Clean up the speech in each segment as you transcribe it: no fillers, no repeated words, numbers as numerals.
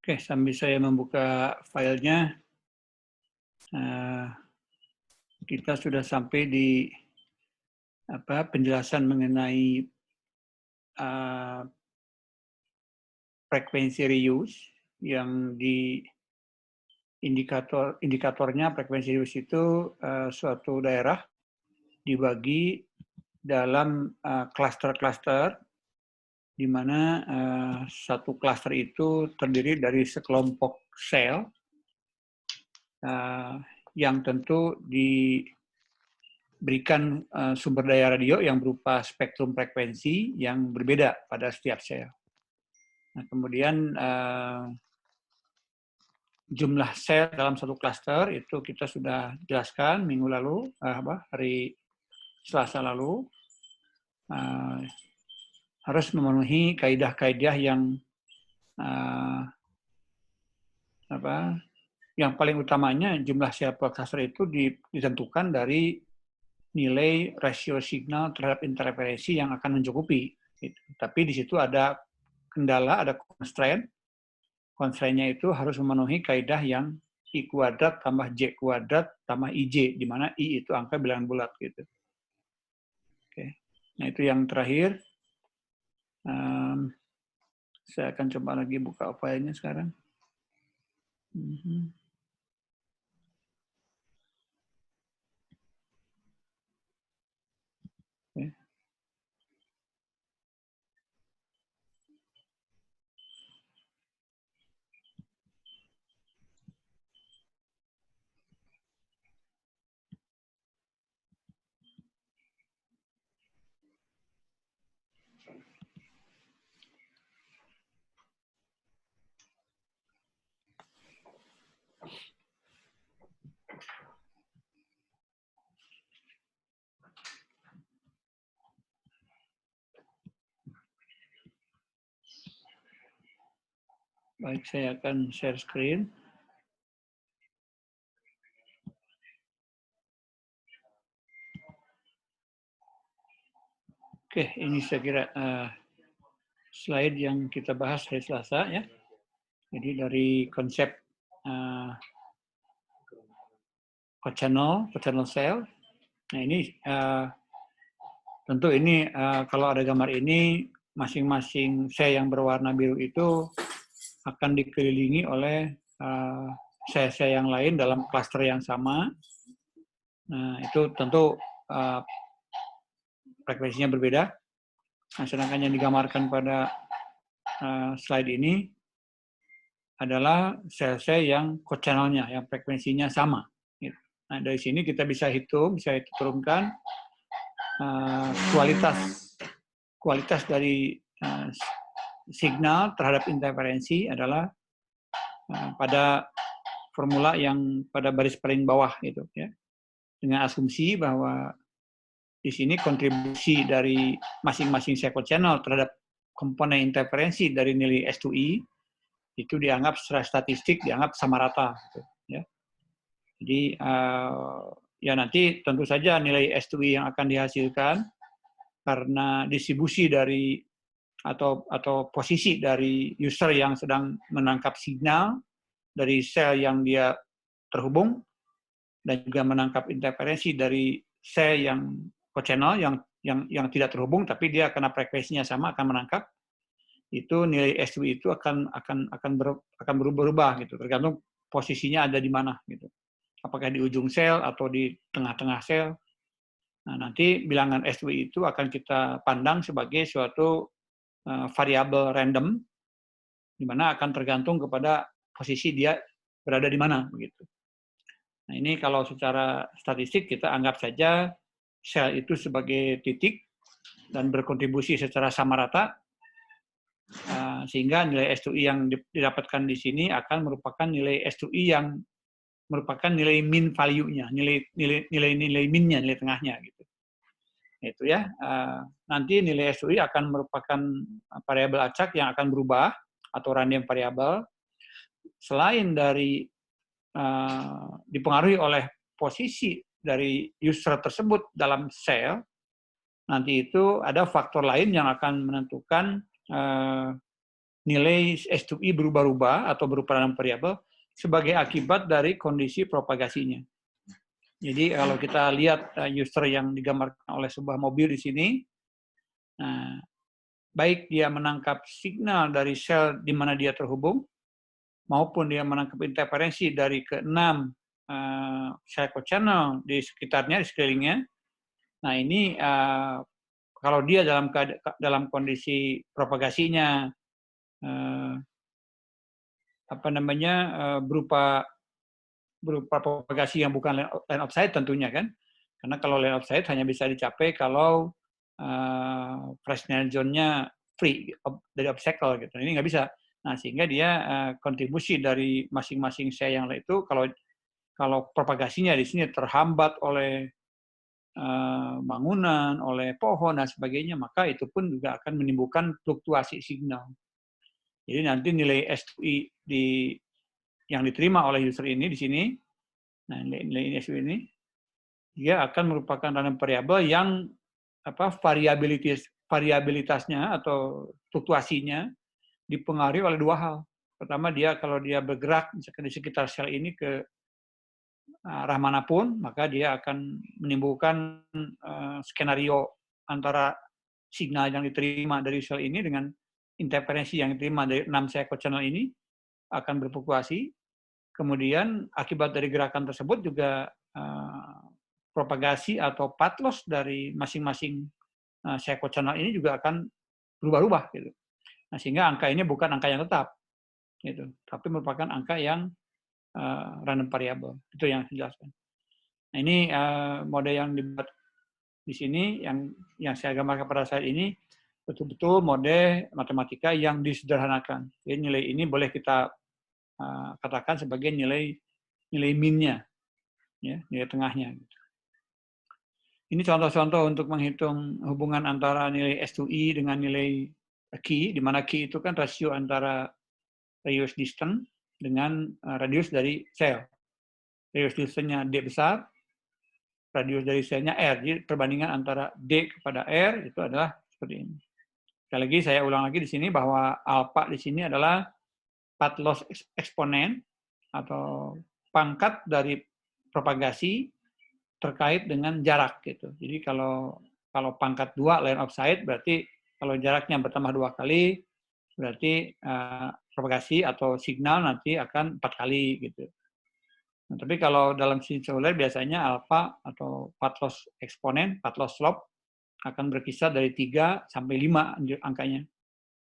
Oke, sambil saya membuka filenya, kita sudah sampai di penjelasan mengenai frekuensi reuse yang di indikatornya frekuensi reuse itu suatu daerah dibagi dalam klaster-klaster di mana satu klaster itu terdiri dari sekelompok sel yang tentu diberikan sumber daya radio yang berupa spektrum frekuensi yang berbeda pada setiap sel. Nah, kemudian jumlah sel dalam satu klaster itu kita sudah jelaskan minggu lalu, hari Selasa lalu, harus memenuhi kaidah-kaidah yang yang paling utamanya jumlah sel per cluster itu ditentukan dari nilai rasio signal terhadap interferensi yang akan mencukupi. Tapi di situ ada kendala, ada constraint. Constraint-nya itu harus memenuhi kaidah yang I kuadrat tambah J kuadrat tambah IJ, di mana I itu angka bilangan bulat. Gitu. Oke. Nah itu yang terakhir. Saya akan coba lagi buka filenya sekarang. Okay. Baik, saya akan share screen. Oke, ini saya kira slide yang kita bahas hari Selasa ya. Jadi dari konsep co-channel cell. Nah ini tentu ini kalau ada gambar ini masing-masing sel yang berwarna biru itu akan dikelilingi oleh sel-sel yang lain dalam klaster yang sama. Nah itu tentu frekuensinya berbeda. Nah, sedangkan yang digambarkan pada slide ini adalah sel-sel yang co-channelnya, yang frekuensinya sama. Nah, dari sini kita bisa hitung, bisa turunkan kualitas dari signal terhadap interferensi adalah pada formula yang pada baris paling bawah gitu ya. Dengan asumsi bahwa di sini kontribusi dari masing-masing sel channel terhadap komponen interferensi dari nilai S2I itu dianggap secara statistik dianggap sama rata gitu, ya. Jadi ya nanti tentu saja nilai S2I yang akan dihasilkan karena distribusi dari atau posisi dari user yang sedang menangkap signal dari sel yang dia terhubung dan juga menangkap interferensi dari sel yang co-channel yang tidak terhubung tapi dia karena frekuensinya sama akan menangkap, itu nilai S2 itu akan berubah gitu tergantung posisinya ada di mana gitu. Apakah di ujung sel atau di tengah-tengah sel. Nah, nanti bilangan S2 itu akan kita pandang sebagai suatu variabel random di mana akan tergantung kepada posisi dia berada di mana begitu. Nah, ini kalau secara statistik kita anggap saja sel itu sebagai titik dan berkontribusi secara sama rata, sehingga nilai S2I yang didapatkan di sini akan merupakan nilai S2I yang merupakan nilai mean value-nya, nilai min-nya, nilai tengahnya gitu. Itu ya. Nanti nilai S2I akan merupakan variabel acak yang akan berubah atau random variabel selain dari dipengaruhi oleh posisi dari user tersebut dalam sel, nanti itu ada faktor lain yang akan menentukan nilai S2I berubah-ubah atau berperan variabel sebagai akibat dari kondisi propagasinya. Jadi kalau kita lihat user yang digambarkan oleh sebuah mobil di sini, nah, baik dia menangkap signal dari sel di mana dia terhubung, maupun dia menangkap interferensi dari ke-6 cycle channel di sekitarnya, di sekelilingnya. Nah ini kalau dia dalam kondisi propagasinya berupa propagasi yang bukan line of sight tentunya kan, karena kalau line of sight hanya bisa dicapai kalau Fresnel zone-nya free dari obstacle gitu. Ini nggak bisa. Nah sehingga dia kontribusi dari masing-masing sel yang itu kalau propagasinya di sini terhambat oleh bangunan, oleh pohon dan sebagainya, maka itu pun juga akan menimbulkan fluktuasi signal. Jadi nanti nilai S2I yang diterima oleh user ini di sini, nah nilai S2I ini, dia akan merupakan random variable yang variabilitasnya atau fluktuasinya dipengaruhi oleh dua hal. Pertama, kalau dia bergerak misalkan di sekitar sel ini ke arah manapun, maka dia akan menimbulkan skenario antara signal yang diterima dari sel ini dengan interferensi yang diterima dari 6 cycle channel ini akan berfluktuasi. Kemudian akibat dari gerakan tersebut juga propagasi atau path loss dari masing-masing cycle channel ini juga akan berubah-ubah gitu. Nah, sehingga angka ini bukan angka yang tetap gitu, tapi merupakan angka yang random variable. Itu yang saya jelaskan. Nah, ini mode yang dibuat di sini yang saya gambarkan pada saat ini betul-betul mode matematika yang disederhanakan. Jadi nilai ini boleh kita katakan sebagai nilai min-nya, ya, nilai tengahnya. Ini contoh-contoh untuk menghitung hubungan antara nilai S2I dengan nilai Q, di mana Q itu kan rasio antara radius distance dengan radius dari sel. Radius distance-nya D besar, radius dari selnya R. Jadi perbandingan antara D kepada R itu adalah seperti ini. Sekali lagi saya ulang lagi di sini bahwa alpha di sini adalah path loss eksponen atau pangkat dari propagasi terkait dengan jarak gitu. Jadi kalau pangkat 2 line of sight berarti kalau jaraknya bertambah 2 kali berarti propagasi atau signal nanti akan 4 kali gitu. Nah, tapi kalau dalam sistem seluler biasanya alpha atau path loss eksponen, path loss slope akan berkisar dari 3 sampai 5 angkanya.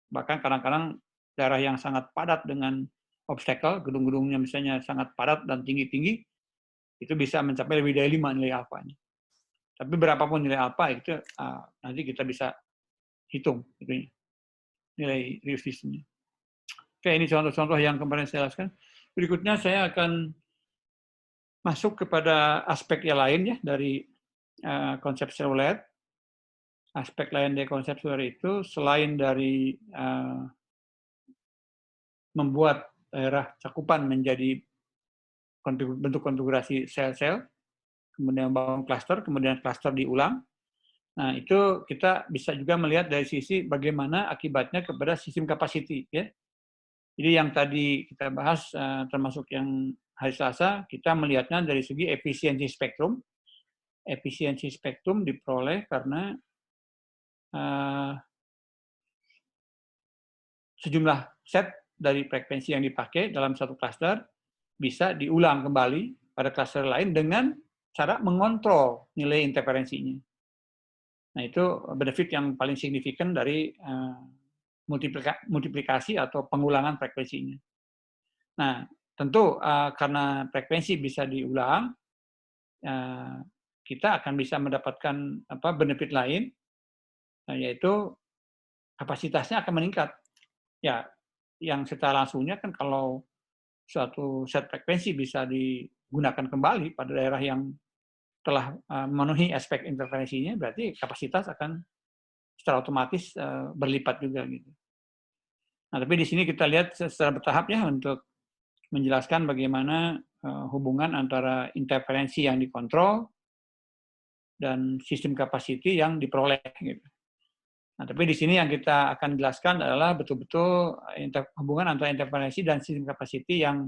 Bahkan kadang-kadang daerah yang sangat padat dengan obstacle, gedung-gedungnya misalnya sangat padat dan tinggi-tinggi, itu bisa mencapai lebih dari 5 nilai alfanya. Tapi berapapun nilai alfa itu nanti kita bisa hitung gitu, nilai resistance-nya. Oke, ini contoh-contoh yang kemarin saya jelaskan. Berikutnya saya akan masuk kepada aspek yang lain ya dari konsep seluler. Aspek lain dari konsep seluler itu selain dari membuat daerah cakupan menjadi bentuk konfigurasi sel-sel, kemudian bangun klaster, kemudian klaster diulang. Nah, itu kita bisa juga melihat dari sisi bagaimana akibatnya kepada sistem capacity. Ya. Jadi yang tadi kita bahas, termasuk yang hari Selasa, kita melihatnya dari segi efisiensi spektrum. Efisiensi spektrum diperoleh karena sejumlah set dari frekuensi yang dipakai dalam satu klaster bisa diulang kembali pada klaster lain dengan cara mengontrol nilai interferensinya. Nah, itu benefit yang paling signifikan dari multiplikasi atau pengulangan frekuensinya. Nah, tentu karena frekuensi bisa diulang, kita akan bisa mendapatkan benefit lain, yaitu kapasitasnya akan meningkat. Ya, yang secara langsungnya kan kalau suatu set frekuensi bisa digunakan kembali pada daerah yang telah memenuhi aspek interferensinya, berarti kapasitas akan secara otomatis berlipat juga gitu. Nah, tapi di sini kita lihat secara bertahap ya untuk menjelaskan bagaimana hubungan antara interferensi yang dikontrol dan sistem capacity yang diperoleh gitu. Nah, tapi di sini yang kita akan jelaskan adalah betul-betul hubungan antara interferensi dan sistem capacity yang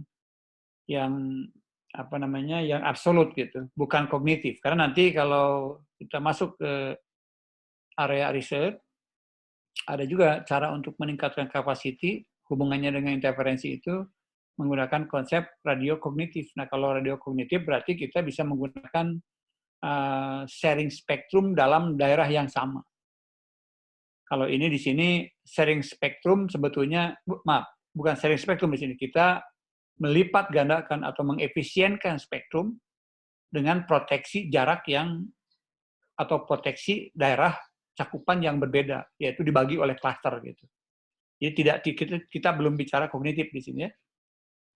apa namanya, yang absolut gitu, bukan kognitif. Karena nanti kalau kita masuk ke area riset, ada juga cara untuk meningkatkan capacity, hubungannya dengan interferensi itu menggunakan konsep radio kognitif. Nah, kalau radio kognitif berarti kita bisa menggunakan sharing spektrum dalam daerah yang sama. Kalau ini di sini sharing spektrum sebetulnya, maaf, bukan sharing spektrum di sini, kita melipat gandakan atau mengefisienkan spektrum dengan proteksi jarak yang atau proteksi daerah cakupan yang berbeda, yaitu dibagi oleh klaster gitu. Jadi tidak kita belum bicara kognitif di sini ya.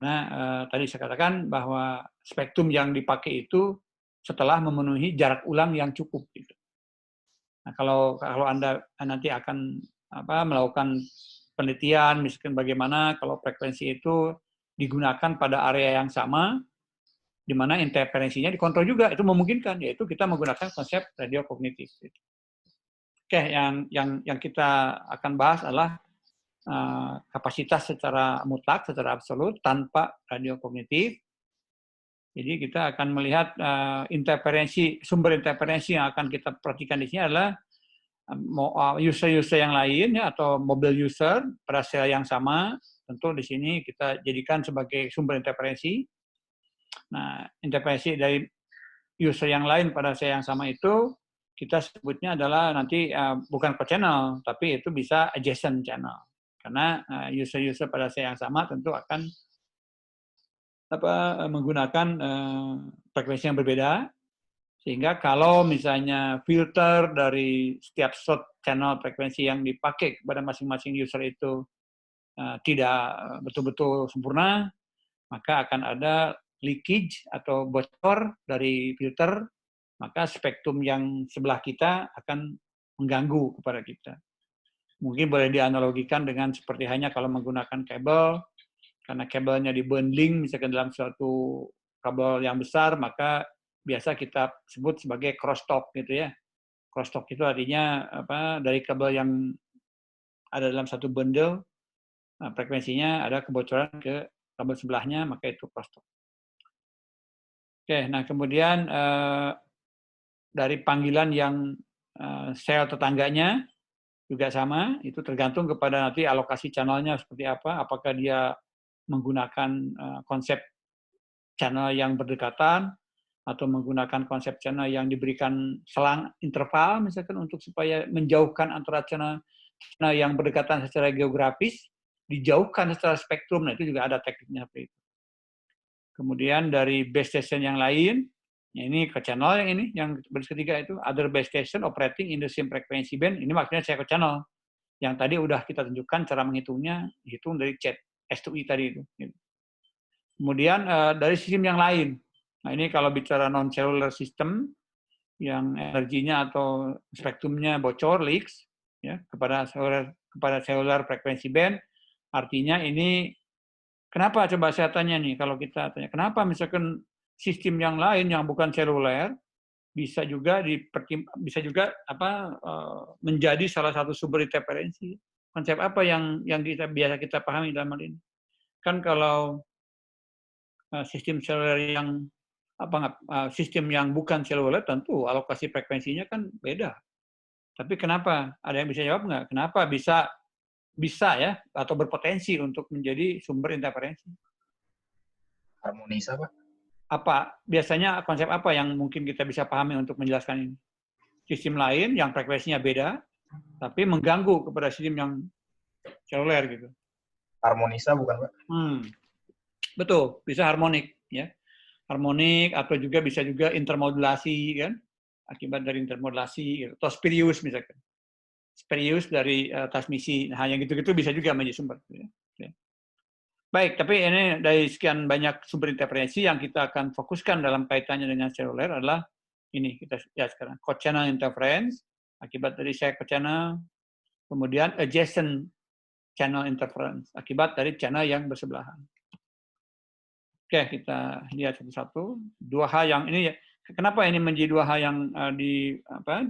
Nah, tadi saya katakan bahwa spektrum yang dipakai itu setelah memenuhi jarak ulang yang cukup gitu. Nah, kalau Anda nanti akan melakukan penelitian, misalkan bagaimana kalau frekuensi itu digunakan pada area yang sama, di mana interferensinya dikontrol juga, itu memungkinkan, yaitu kita menggunakan konsep radio kognitif. Oke, yang kita akan bahas adalah kapasitas secara mutlak, secara absolut, tanpa radio kognitif. Jadi kita akan melihat sumber interferensi yang akan kita perhatikan di sini adalah user-user yang lain ya, atau mobile user pada sel yang sama. Tentu di sini kita jadikan sebagai sumber interferensi. Nah, interferensi dari user yang lain pada sel yang sama itu kita sebutnya adalah nanti bukan co-channel, tapi itu bisa adjacent channel. Karena user-user pada sel yang sama tentu akan menggunakan frekuensi yang berbeda. Sehingga kalau misalnya filter dari setiap slot channel frekuensi yang dipakai kepada masing-masing user itu tidak betul-betul sempurna, maka akan ada leakage atau bocor dari filter, maka spektrum yang sebelah kita akan mengganggu kepada kita. Mungkin boleh dianalogikan dengan seperti hanya kalau menggunakan kabel, karena kabelnya di-bundling misalkan dalam suatu kabel yang besar, maka biasa kita sebut sebagai crosstalk gitu ya. Crosstalk itu artinya dari kabel yang ada dalam satu bundle, frekuensinya ada kebocoran ke kabel sebelahnya, maka itu crosstalk. Oke, nah kemudian dari panggilan yang sel tetangganya juga sama, itu tergantung kepada nanti alokasi channelnya seperti apa, apakah dia menggunakan konsep channel yang berdekatan, atau menggunakan konsep channel yang diberikan selang interval, misalkan untuk supaya menjauhkan antara channel yang berdekatan secara geografis, dijauhkan secara spektrum, nah itu juga ada tekniknya seperti itu. Kemudian dari base station yang lain, ini ke channel yang ini, yang baris ketiga itu, other base station operating in the same frequency band, ini maksudnya saya ke channel. Yang tadi udah kita tunjukkan cara menghitungnya, hitung dari chat S2I tadi itu. Kemudian dari sistem yang lain, nah ini kalau bicara non-cellular system, yang energinya atau spektrumnya bocor, leaks, ya, kepada cellular frekuensi band, artinya ini, kenapa coba saya tanya nih, kalau kita tanya, kenapa misalkan sistem yang lain yang bukan seluler, bisa juga menjadi salah satu sumber interferensi. Konsep apa yang biasa kita pahami dalam hal ini? Kan kalau sistem seluler yang sistem yang bukan seluler tentu alokasi frekuensinya kan beda. Tapi kenapa? Ada yang bisa jawab nggak? Kenapa bisa ya atau berpotensi untuk menjadi sumber interferensi? Harmonisa, Pak. Biasanya konsep apa yang mungkin kita bisa pahami untuk menjelaskan ini? Sistem lain yang frekuensinya beda, tapi mengganggu kepada sistem yang seluler gitu. Harmonisa bukan, Pak? Betul, bisa harmonik ya. Harmonik atau juga bisa juga intermodulasi kan, akibat dari intermodulasi atau spurious misalkan. Spurious dari transmisi. Nah, yang gitu-gitu bisa juga menjadi sumber. Ya. Baik, tapi ini dari sekian banyak sumber interferensi yang kita akan fokuskan dalam kaitannya dengan seluler adalah ini kita lihat sekarang. Co-channel interference akibat dari side channel, kemudian adjacent channel interference akibat dari channel yang bersebelahan. Oke, kita lihat satu-satu. Dua hal yang ini, kenapa ini menjadi dua hal yang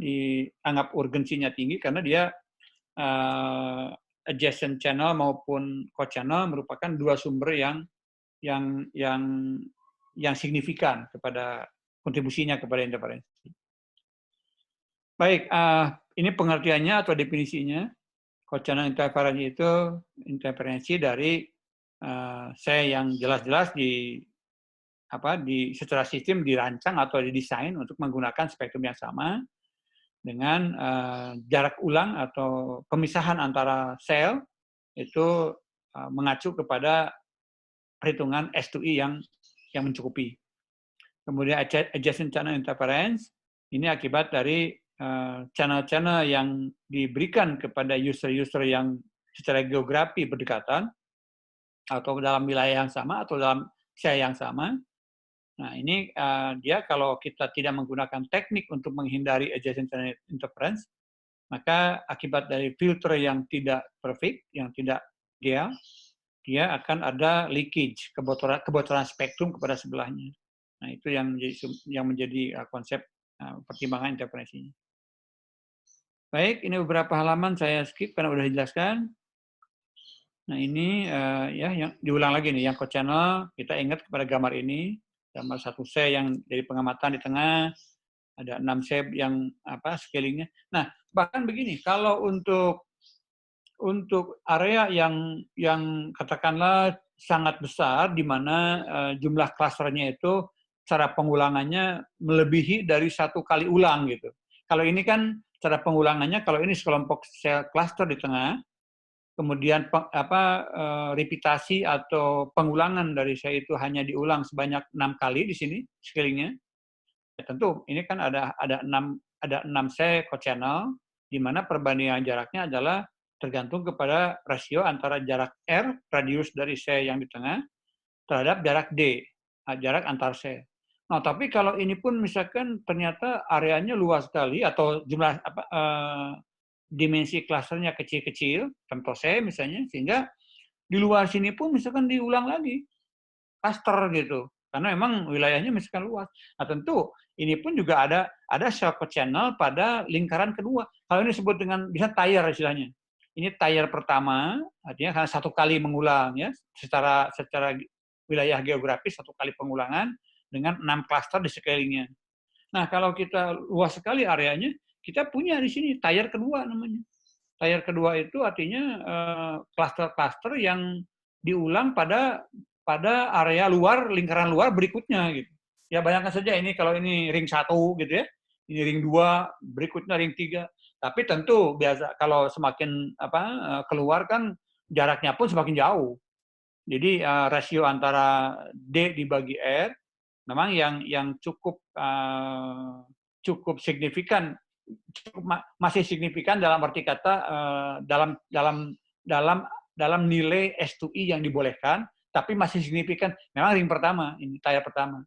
dianggap urgensinya tinggi? Karena dia adjacent channel maupun co-channel merupakan dua sumber yang yang yang signifikan kepada kontribusinya kepada interferensi. Baik, ini pengertiannya atau definisinya. Co-channel interferensi itu interferensi dari saya yang jelas-jelas secara sistem dirancang atau didesain untuk menggunakan spektrum yang sama dengan jarak ulang atau pemisahan antara sel itu mengacu kepada perhitungan S2I yang mencukupi. Kemudian adjacent channel interference ini akibat dari channel-channel yang diberikan kepada user-user yang secara geografi berdekatan atau dalam wilayah yang sama atau dalam sel yang sama. Nah, ini dia kalau kita tidak menggunakan teknik untuk menghindari adjacent channel interference, maka akibat dari filter yang tidak perfect, yang tidak ideal, dia akan ada leakage, kebocoran spektrum kepada sebelahnya. Nah, itu yang menjadi konsep pertimbangan interferensinya. Baik, ini beberapa halaman saya skip karena sudah dijelaskan. Nah, ini yang diulang lagi nih, yang co-channel, kita ingat kepada gambar ini, gambar 1C yang dari pengamatan di tengah, ada 6C yang scalingnya. Nah, bahkan begini, kalau untuk area yang katakanlah sangat besar, di mana jumlah klasternya itu cara pengulangannya melebihi dari 1 kali ulang gitu. Kalau ini kan cara pengulangannya, kalau ini sekelompok sel cluster di tengah, kemudian repitasi atau pengulangan dari sel itu hanya diulang sebanyak 6 kali di sini scalingnya. Ya, tentu ini kan ada 6 sel co-channel, di mana perbandingan jaraknya adalah tergantung kepada rasio antara jarak R, radius dari sel yang di tengah, terhadap jarak D, jarak antar sel. Nah, tapi kalau ini pun misalkan ternyata areanya luas sekali atau jumlah dimensi klasternya kecil-kecil, contoh saya misalnya, sehingga di luar sini pun misalkan diulang lagi klaster gitu, karena memang wilayahnya misalkan luas. Nah, tentu ini pun juga ada sel co-channel pada lingkaran kedua. Kalau ini disebut dengan bisa tier istilahnya. Ini tier pertama, artinya karena 1 kali mengulang ya, secara wilayah geografis 1 kali pengulangan dengan 6 klaster di sekelilingnya. Nah, kalau kita luas sekali areanya, kita punya di sini tier kedua namanya. Tier kedua itu artinya klaster-klaster yang diulang pada area luar, lingkaran luar berikutnya gitu. Ya bayangkan saja ini kalau ini ring 1 gitu ya. Ini ring 2, berikutnya ring 3. Tapi tentu biasa kalau semakin keluar kan jaraknya pun semakin jauh. Jadi rasio antara D dibagi R memang yang cukup signifikan, masih signifikan dalam arti kata dalam nilai S2I yang dibolehkan, tapi masih signifikan. Memang ring pertama, ini tier pertama.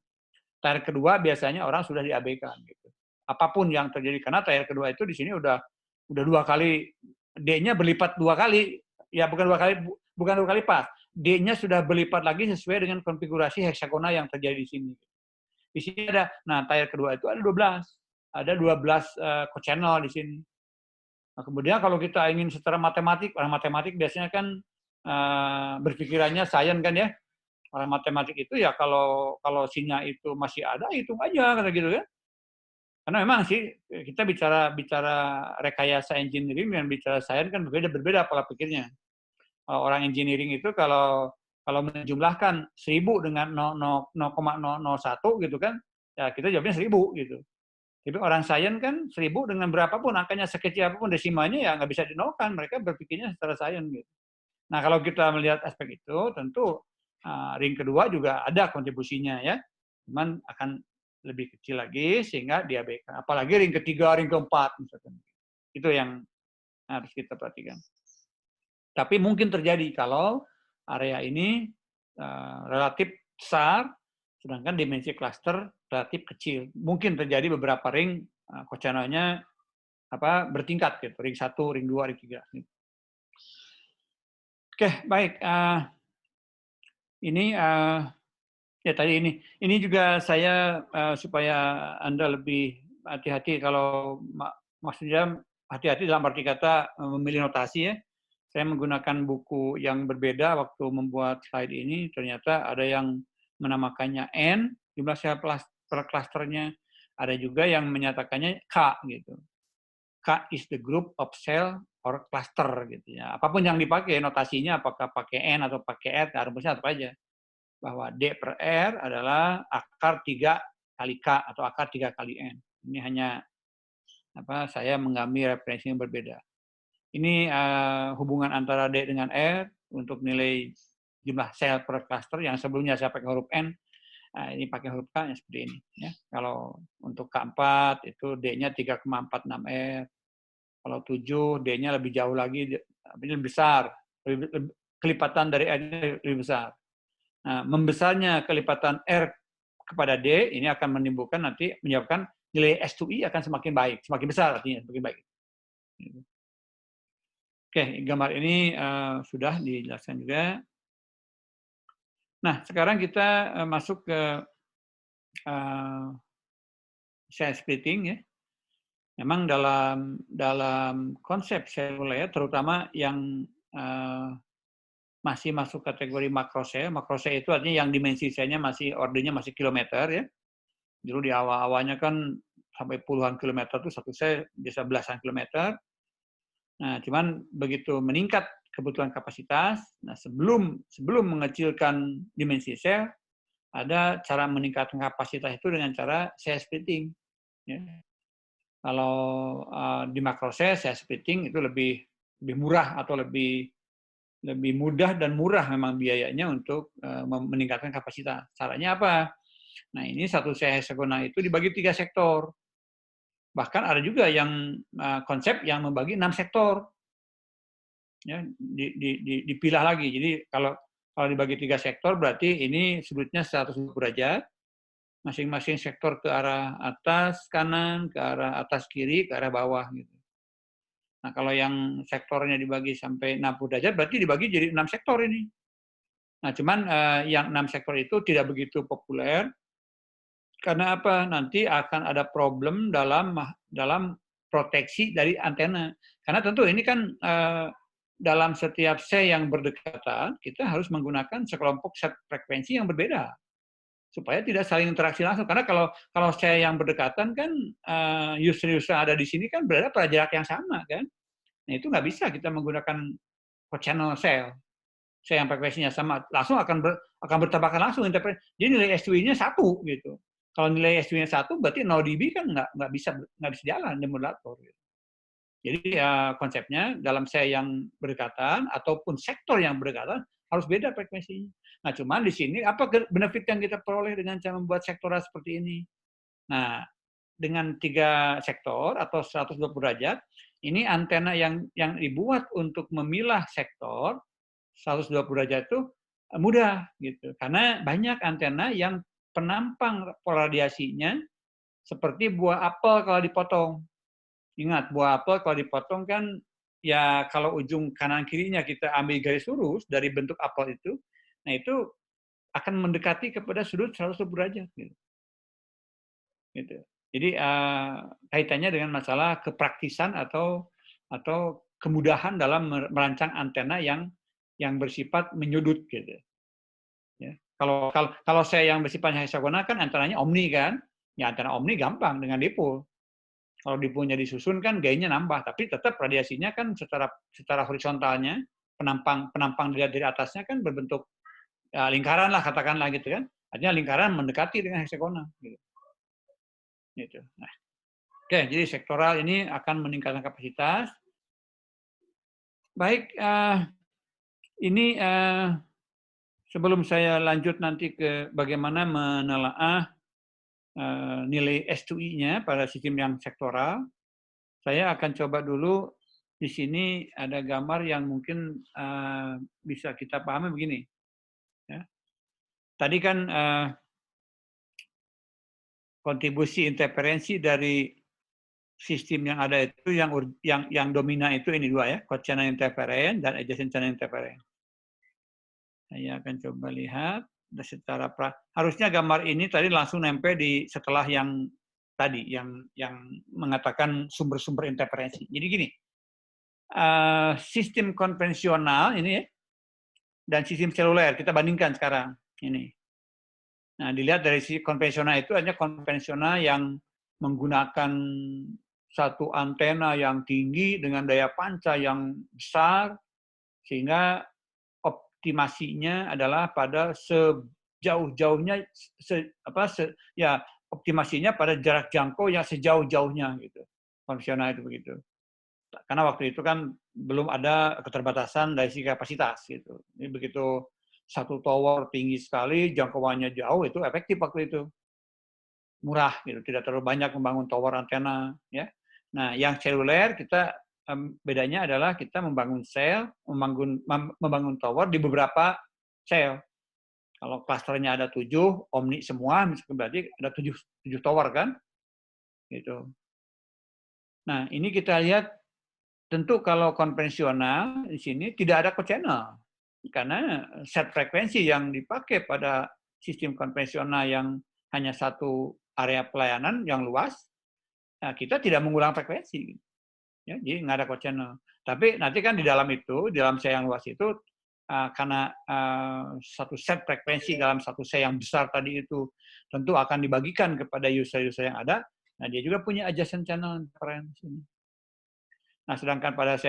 Tier kedua biasanya orang sudah diabaikan gitu. Apapun yang terjadi, karena tier kedua itu di sini udah 2 kali, D-nya berlipat 2 kali, ya bukan 2 kali pas. D-nya sudah berlipat lagi sesuai dengan konfigurasi heksagonal yang terjadi di sini. Di sini ada, nah tier kedua itu ada 12. Ada 12 co-channel di sini. Nah, kemudian kalau kita ingin secara matematik, orang matematik biasanya kan berpikirannya sains kan ya. Orang matematik itu ya kalau sinya itu masih ada, hitung aja kata gitu kan. Karena memang sih kita bicara rekayasa engineering dan bicara sains kan berbeda pola pikirnya. Orang engineering itu kalau menjumlahkan 1000 dengan 0,001 gitu kan, ya kita jawabnya 1000 gitu. Tapi orang sains kan 1000 dengan berapapun angkanya sekecil apapun desimalnya ya nggak bisa dinolkan, mereka berpikirnya secara sains gitu. Nah, kalau kita melihat aspek itu, tentu ring kedua juga ada kontribusinya ya, cuman akan lebih kecil lagi sehingga diabaikan. Apalagi ring ketiga, ring keempat misalkan. Itu yang harus kita perhatikan. Tapi mungkin terjadi kalau area ini relatif besar, sedangkan dimensi klaster relatif kecil. Mungkin terjadi beberapa ring co-channel-nya bertingkat gitu, ring 1, ring 2, ring 3. Oke, baik. Ini ya tadi ini juga saya supaya Anda lebih hati-hati kalau maksudnya hati-hati dalam arti kata memilih notasi ya. Saya menggunakan buku yang berbeda waktu membuat slide ini. Ternyata ada yang menamakannya N, jumlah sel per klasternya. Ada juga yang menyatakannya K gitu. K is the group of cell or cluster gitu ya. Apapun yang dipakai notasinya, apakah pakai N atau pakai R, rumusnya apa aja. Bahwa D per R adalah akar 3 kali K atau akar 3 kali N. Ini hanya saya mengambil referensi yang berbeda. Ini hubungan antara D dengan R untuk nilai jumlah sel per cluster yang sebelumnya saya pakai huruf N, ini pakai huruf K yang seperti ini. Ya. Kalau untuk K4 itu D-nya 3,46 R. Kalau 7 D-nya lebih jauh lagi, lebih besar, kelipatan dari R lebih besar. Nah, membesarnya kelipatan R kepada D ini akan menimbulkan nanti menyebabkan nilai S2I akan semakin baik, semakin besar artinya semakin baik. Oke, gambar ini sudah dijelaskan juga. Nah, sekarang kita masuk ke cell splitting ya. Memang dalam konsep seluler, terutama yang masih masuk kategori makrosel. Makrosel itu artinya yang dimensi selnya masih ordernya masih kilometer ya. Dulu di awal-awalnya kan sampai puluhan kilometer itu satu sel bisa belasan kilometer. Nah, cuman begitu meningkat kebutuhan kapasitas, nah sebelum mengecilkan dimensi sel, ada cara meningkatkan kapasitas itu dengan cara cell splitting. Ya. Kalau di makrosel, cell splitting itu lebih murah atau lebih mudah dan murah memang biayanya untuk meningkatkan kapasitas. Caranya apa? Nah, ini satu sel heksagonal itu dibagi 3 sektor. Bahkan ada juga yang konsep yang membagi 6 sektor. Ya, dipilah lagi. Jadi kalau dibagi 3 sektor berarti ini sudutnya 120 derajat. Masing-masing sektor ke arah atas kanan, ke arah atas kiri, ke arah bawah gitu. Nah, kalau yang sektornya dibagi sampai 60 derajat berarti dibagi jadi 6 sektor ini. Nah, cuman yang 6 sektor itu tidak begitu populer. Karena apa? Nanti akan ada problem dalam proteksi dari antena. Karena tentu ini kan dalam setiap sel yang berdekatan, kita harus menggunakan sekelompok set frekuensi yang berbeda supaya tidak saling interaksi langsung. Karena kalau sel yang berdekatan kan user-user ada di sini kan berada pada jarak yang sama kan. Nah, itu nggak bisa kita menggunakan co-channel sel yang frekuensinya sama, langsung akan bertabrakan langsung interferensi. Jadi nilai SW-nya 1 gitu. Kalau nilai SW-nya 1 berarti 0 dB kan nggak bisa jalan di modulator. Gitu. Jadi konsepnya dalam sel yang berdekatan ataupun sektor yang berdekatan harus beda frekuensinya. Nah, cuman di sini apa benefit yang kita peroleh dengan cara membuat sektoral seperti ini? Nah, dengan 3 sektor atau 120 derajat, ini antena yang dibuat untuk memilah sektor 120 derajat itu mudah gitu. Karena banyak antena yang penampang radiasinya seperti buah apel kalau dipotong. Ingat, buah apel kalau dipotong kan ya kalau ujung kanan kirinya kita ambil garis lurus dari bentuk apel itu, nah itu akan mendekati kepada sudut 120 derajat gitu. Gitu. Jadi kaitannya dengan masalah kepraktisan atau kemudahan dalam merancang antena yang bersifat menyudut gitu. Ya. Kalau saya yang bersifat heksagonal kan antenanya omni kan, ya antena omni gampang dengan dipol. Kalau dipolnya disusun kan gainnya nambah, tapi tetap radiasinya kan secara horizontalnya penampang dari atasnya kan berbentuk lingkaran lah katakanlah gitu kan. Artinya lingkaran mendekati dengan heksagonal. Gitu. Nah, oke, jadi sektoral ini akan meningkatkan kapasitas. Baik, ini sebelum saya lanjut nanti ke bagaimana menelaah nilai S2I-nya pada sistem yang sektoral, saya akan coba dulu di sini ada gambar yang mungkin bisa kita pahami begini. Ya. Tadi kan kontribusi interferensi dari sistem yang ada itu yang dominan itu ini dua ya, co-channel interference dan adjacent channel interference. Saya akan coba lihat secara harusnya gambar ini tadi langsung nempel di setelah yang tadi yang mengatakan sumber-sumber interferensi. Jadi gini, sistem konvensional ini ya, dan sistem seluler kita bandingkan sekarang ini. Nah, dilihat dari sisi konvensional itu hanya konvensional yang menggunakan satu antena yang tinggi dengan daya panca yang besar, sehingga optimasinya adalah pada sejauh-jauhnya, optimasinya pada jarak jangkau yang sejauh-jauhnya gitu. Konvensional itu begitu. Karena waktu itu kan belum ada keterbatasan dari sisi kapasitas gitu. Ini begitu satu tower tinggi sekali, jangkauannya jauh, itu efektif waktu itu. Murah gitu, tidak terlalu banyak membangun tower antena ya. Nah, yang seluler kita bedanya adalah kita membangun sel, membangun tower di beberapa sel. Kalau klasternya ada 7, omni semua, misalnya berarti ada 7 tower kan? Gitu. Nah, ini kita lihat tentu kalau konvensional di sini tidak ada co-channel. Karena set frekuensi yang dipakai pada sistem konvensional yang hanya satu area pelayanan yang luas, nah kita tidak mengulang frekuensi. Ya, jadi nggak ada co-channel. Tapi nanti kan di dalam itu, di dalam saya yang luas itu, karena satu set frekuensi dalam satu saya yang besar tadi itu tentu akan dibagikan kepada user-user yang ada, nah dia juga punya adjacent channel frekuensi. Nah, sedangkan pada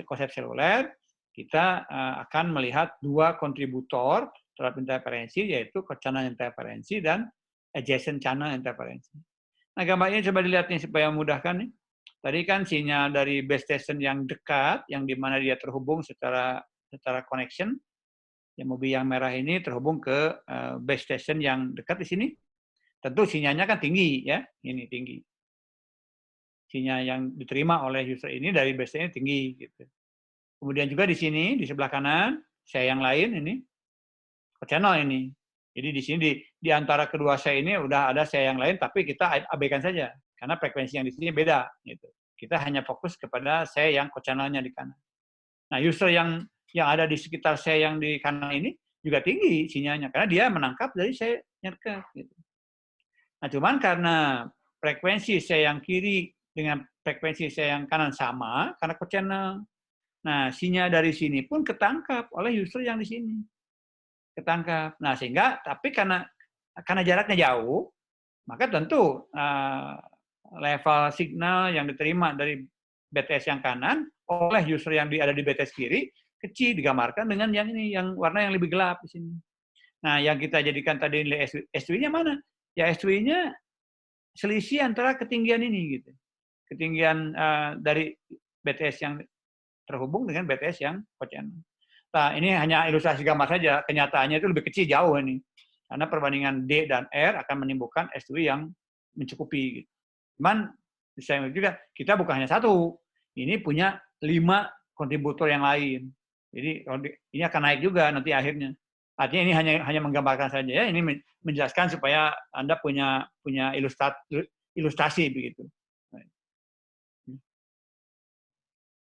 konsep seluler, kita akan melihat dua kontributor terhadap interferensi, yaitu channel interferensi dan adjacent channel interferensi. Nah, gambarnya coba dilihat nih supaya memudahkan nih. Tadi kan sinyal dari base station yang dekat, yang di mana dia terhubung secara connection, yang mobil yang merah ini terhubung ke base station yang dekat di sini. Tentu sinyalnya kan tinggi ya, ini tinggi. Sinyal yang diterima oleh user ini dari base station tinggi gitu. Kemudian juga di sini di sebelah kanan saya yang lain ini channel ini. Jadi di sini di antara kedua saya ini udah ada saya yang lain, tapi kita abaikan saja karena frekuensi yang di sini beda gitu. Kita hanya fokus kepada saya yang co-channelnya di kanan. Nah, user yang ada di sekitar saya yang di kanan ini juga tinggi sinyalnya karena dia menangkap dari saya yang dekat gitu. Nah, cuman karena frekuensi saya yang kiri dengan frekuensi saya yang kanan sama karena co-channel. Nah, sinyal dari sini pun ketangkap oleh user yang di sini. Ketangkap. Nah, sehingga tapi karena jaraknya jauh, maka tentu level signal yang diterima dari BTS yang kanan oleh user yang ada di BTS kiri kecil digambarkan dengan yang ini, yang warna yang lebih gelap di sini. Nah, yang kita jadikan tadi nilai SW-nya mana? Ya SW-nya selisih antara ketinggian ini gitu. Ketinggian dari BTS yang terhubung dengan BTS yang co-channel. Nah, ini hanya ilustrasi gambar saja. Kenyataannya itu lebih kecil jauh ini. Karena perbandingan D dan R akan menimbulkan SW yang mencukupi. Gitu. Cuman, saya juga, kita bukan hanya satu. Ini punya 5 kontributor yang lain. Jadi, ini akan naik juga nanti akhirnya. Artinya ini hanya menggambarkan saja. Ya. Ini menjelaskan supaya Anda punya ilustrasi begitu.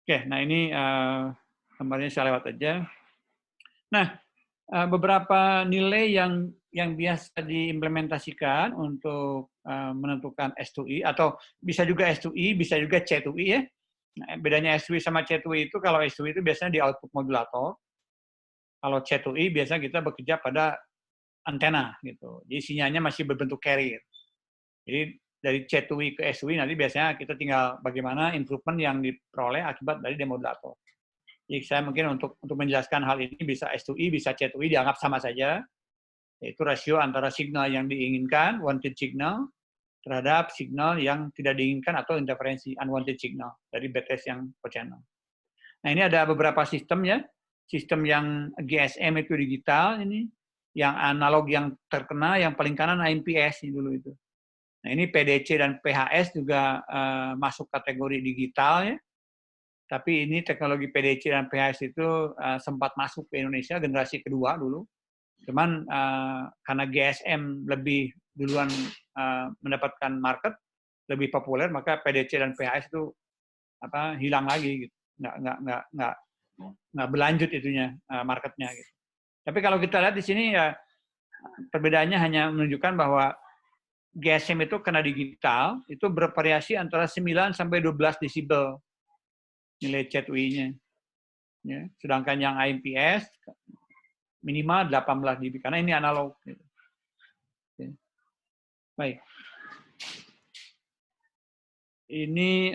Oke, nah ini gambarnya saya lewat aja. Nah, beberapa nilai yang biasa diimplementasikan untuk menentukan S2I, atau bisa juga S2I, bisa juga C2I ya. Nah, bedanya S2I sama C2I itu, kalau S2I itu biasanya di output modulator. Kalau C2I biasanya kita bekerja pada antena gitu. Jadi sinyalnya masih berbentuk carrier. Jadi dari C2I ke S2I nanti biasanya kita tinggal bagaimana improvement yang diperoleh akibat dari demodulator. Jadi saya mungkin untuk menjelaskan hal ini bisa S2I, bisa C2I dianggap sama saja, yaitu rasio antara signal yang diinginkan, wanted signal, terhadap signal yang tidak diinginkan atau interferensi, unwanted signal, dari BTS yang co-channel. Nah, ini ada beberapa sistem ya. Sistem yang GSM itu digital, ini yang analog yang terkena, yang paling kanan IMPS ini dulu itu. Nah, ini PDC dan PHS juga masuk kategori digital ya. Tapi ini teknologi PDC dan PHS itu sempat masuk ke Indonesia generasi kedua dulu. Cuman karena GSM lebih duluan mendapatkan market, lebih populer, maka PDC dan PHS itu hilang lagi gitu. Nggak berlanjut itunya marketnya gitu. Tapi kalau kita lihat di sini ya perbedaannya hanya menunjukkan bahwa GSM itu karena digital, itu bervariasi antara 9 sampai 12 desibel nilai ZWI-nya. Ya. Sedangkan yang IMPS minimal 18 dB, karena ini analog. Gitu. Oke. Baik. Ini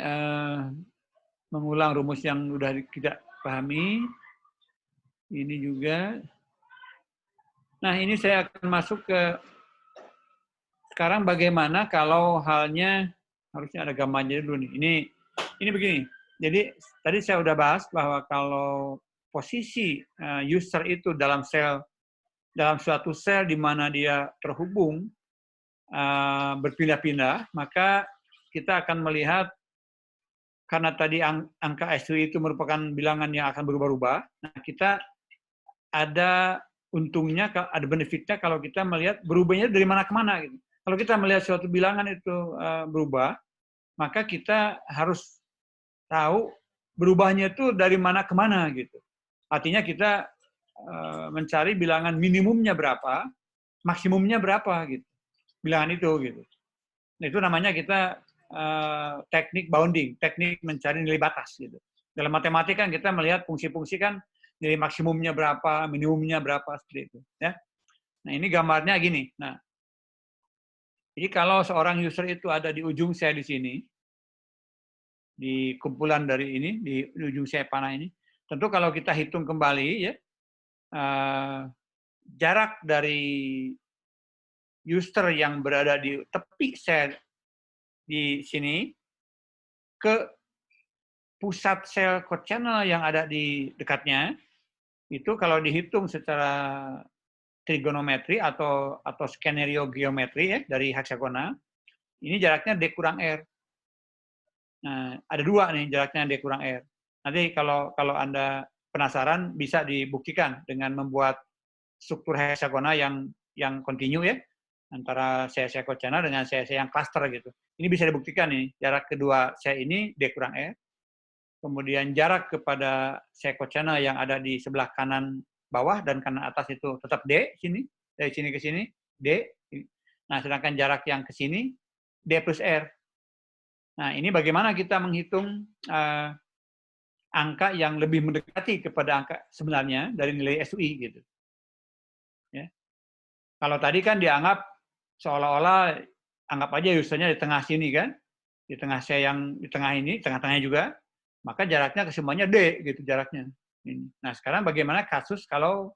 mengulang rumus yang sudah kita pahami. Ini juga. Nah, ini saya akan masuk ke sekarang bagaimana kalau halnya, harusnya ada gambarnya dulu nih. Ini begini. Jadi tadi saya sudah bahas bahwa kalau posisi user itu dalam suatu sel di mana dia terhubung berpindah-pindah, maka kita akan melihat karena tadi angka SWI itu merupakan bilangan yang akan berubah-ubah. Nah, kita ada untungnya, ada benefitnya kalau kita melihat berubahnya dari mana ke mana. Gitu. Kalau kita melihat suatu bilangan itu berubah, maka kita harus tahu berubahnya itu dari mana ke mana gitu. Artinya kita mencari bilangan minimumnya berapa, maksimumnya berapa gitu. Bilangan itu gitu. Nah, itu namanya kita teknik bounding, teknik mencari nilai batas gitu. Dalam matematika kan kita melihat fungsi-fungsi kan nilai maksimumnya berapa, minimumnya berapa seperti itu ya. Nah, ini gambarnya gini. Nah, jadi kalau seorang user itu ada di ujung saya di sini, di kumpulan dari ini, di ujung saya panah ini, tentu kalau kita hitung kembali ya, jarak dari user yang berada di tepi sel di sini ke pusat sel code channel yang ada di dekatnya, itu kalau dihitung secara trigonometri atau skenario geometri ya, dari heksagona, ini jaraknya D kurang R. Nah, ada dua nih jaraknya D kurang R. Nanti kalau Anda penasaran bisa dibuktikan dengan membuat struktur heksagona yang kontinu ya, antara sel-sel code channel dengan sel-sel yang cluster gitu. Ini bisa dibuktikan nih, jarak kedua sel ini D kurang R. Kemudian jarak kepada sel code channel yang ada di sebelah kanan bawah dan kanan atas itu tetap D sini, dari sini ke sini D. Nah, sedangkan jarak yang ke sini D plus R. Nah, ini bagaimana kita menghitung angka yang lebih mendekati kepada angka sebenarnya dari nilai SUI gitu. Ya. Kalau tadi kan dianggap seolah-olah anggap aja usernya di tengah sini kan, di tengah saya yang di tengah ini, tengah-tengahnya juga, maka jaraknya kesemuanya D gitu jaraknya. Nah, sekarang bagaimana kasus kalau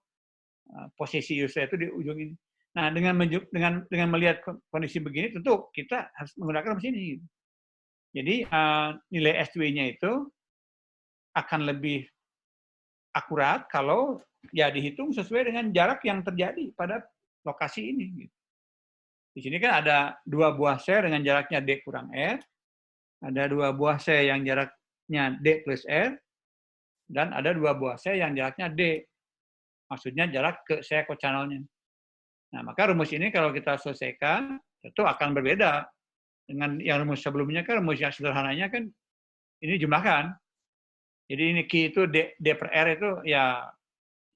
posisi user itu di ujung ini? Nah, dengan melihat kondisi begini, tentu kita harus menggunakan rumus ini. Gitu. Jadi nilai SW-nya itu akan lebih akurat kalau ya dihitung sesuai dengan jarak yang terjadi pada lokasi ini. Gitu. Di sini kan ada dua buah sel dengan jaraknya D kurang R, ada dua buah sel yang jaraknya D plus R, dan ada dua buah sel yang jaraknya D. Maksudnya jarak ke sel code channel-nya. Nah, maka rumus ini kalau kita selesaikan, itu akan berbeda dengan yang rumus sebelumnya kan rumus yang sederhananya kan ini jumlahkan. Jadi ini Q itu D per R itu ya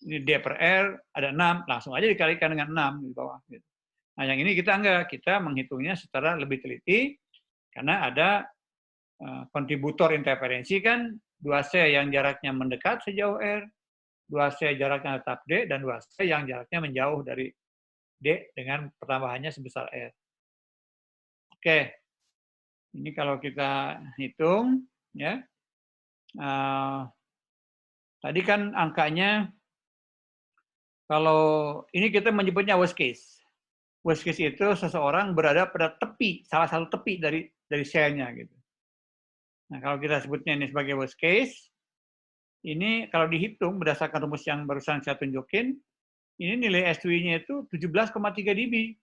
ini D per R ada 6, langsung aja dikalikan dengan 6 di bawah. Gitu. Nah, yang ini kita enggak, kita menghitungnya secara lebih teliti karena ada kontributor interferensi kan, dua sel yang jaraknya mendekat sejauh R, dua sel jaraknya tetap D, dan dua sel yang jaraknya menjauh dari D dengan pertambahannya sebesar R. Oke, ini kalau kita hitung, ya, tadi kan angkanya, kalau ini kita menyebutnya worst case. Worst case itu seseorang berada pada tepi, salah satu tepi dari selnya gitu. Nah, kalau kita sebutnya ini sebagai worst case, ini kalau dihitung berdasarkan rumus yang barusan saya tunjukin, ini nilai SW-nya itu 17,3 dB.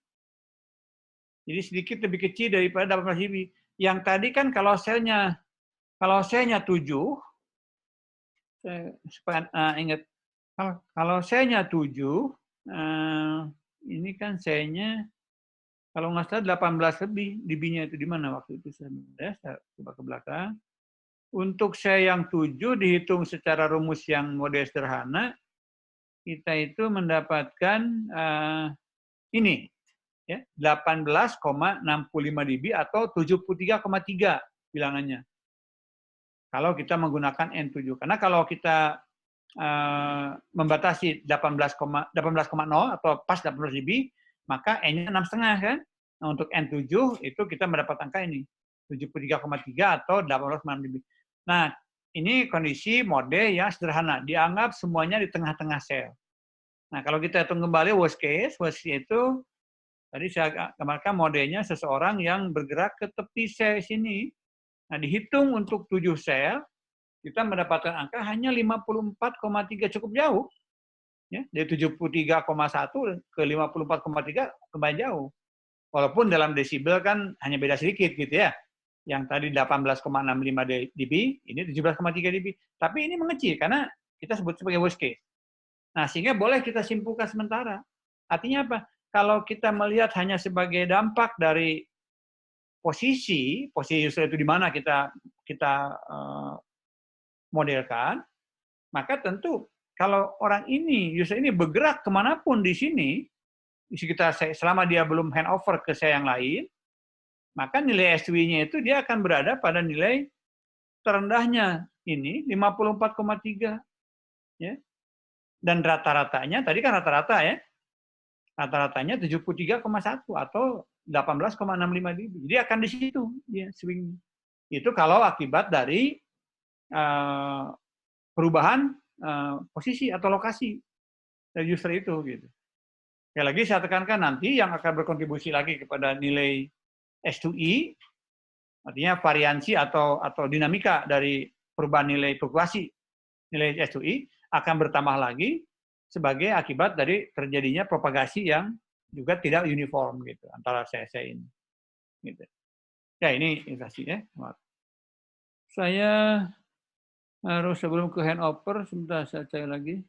Jadi sedikit lebih kecil daripada 18 dB. Yang tadi kan kalau selnya 7, supaya ingat, kalau selnya 7, ini kan selnya kalau nggak salah 18 lebih dB-nya itu di mana waktu itu saya coba ke belakang. Untuk sel yang 7 dihitung secara rumus yang model sederhana, kita itu mendapatkan ini ya, 18,65 dB atau 73,3 bilangannya. Kalau kita menggunakan N7. Karena kalau kita membatasi 18,0 atau pas 18 dB, maka N-nya 6,5 kan. Nah, untuk N7 itu kita mendapat angka ini, 73,3 atau 18,6 dB. Nah, ini kondisi mode yang sederhana, dianggap semuanya di tengah-tengah sel. Nah, kalau kita hitung kembali worst case itu tadi saya gambarkan modenya seseorang yang bergerak ke tepi sel sini. Nah, dihitung untuk 7 sel, kita mendapatkan angka hanya 54,3, cukup jauh. Ya, dari 73,1 ke 54,3 lumayan jauh. Walaupun dalam desibel kan hanya beda sedikit gitu ya. Yang tadi 18,65 dB, ini 17,3 dB. Tapi ini mengecil karena kita sebut sebagai worst case. Nah, sehingga boleh kita simpulkan sementara. Artinya apa? Kalau kita melihat hanya sebagai dampak dari posisi user itu di mana kita modelkan, maka tentu kalau orang ini, user ini bergerak kemanapun di sini, di sekitar saya, selama dia belum handover ke saya yang lain, maka nilai SW-nya itu dia akan berada pada nilai terendahnya ini 54,3, ya. Dan rata-ratanya tadi kan rata-rata ya, rata-ratanya 73,1 atau 18,65 dB. Jadi akan di situ dia swing. Itu kalau akibat dari perubahan posisi atau lokasi dari user itu gitu. Sekali lagi saya tekankan nanti yang akan berkontribusi lagi kepada nilai S2I, artinya variansi atau dinamika dari perubahan nilai fluktuasi nilai S2I akan bertambah lagi sebagai akibat dari terjadinya propagasi yang juga tidak uniform gitu antara sel-sel ini. Gitu. Ya ini investasi ya. Saya harus sebelum ke handover sebentar saya cek lagi.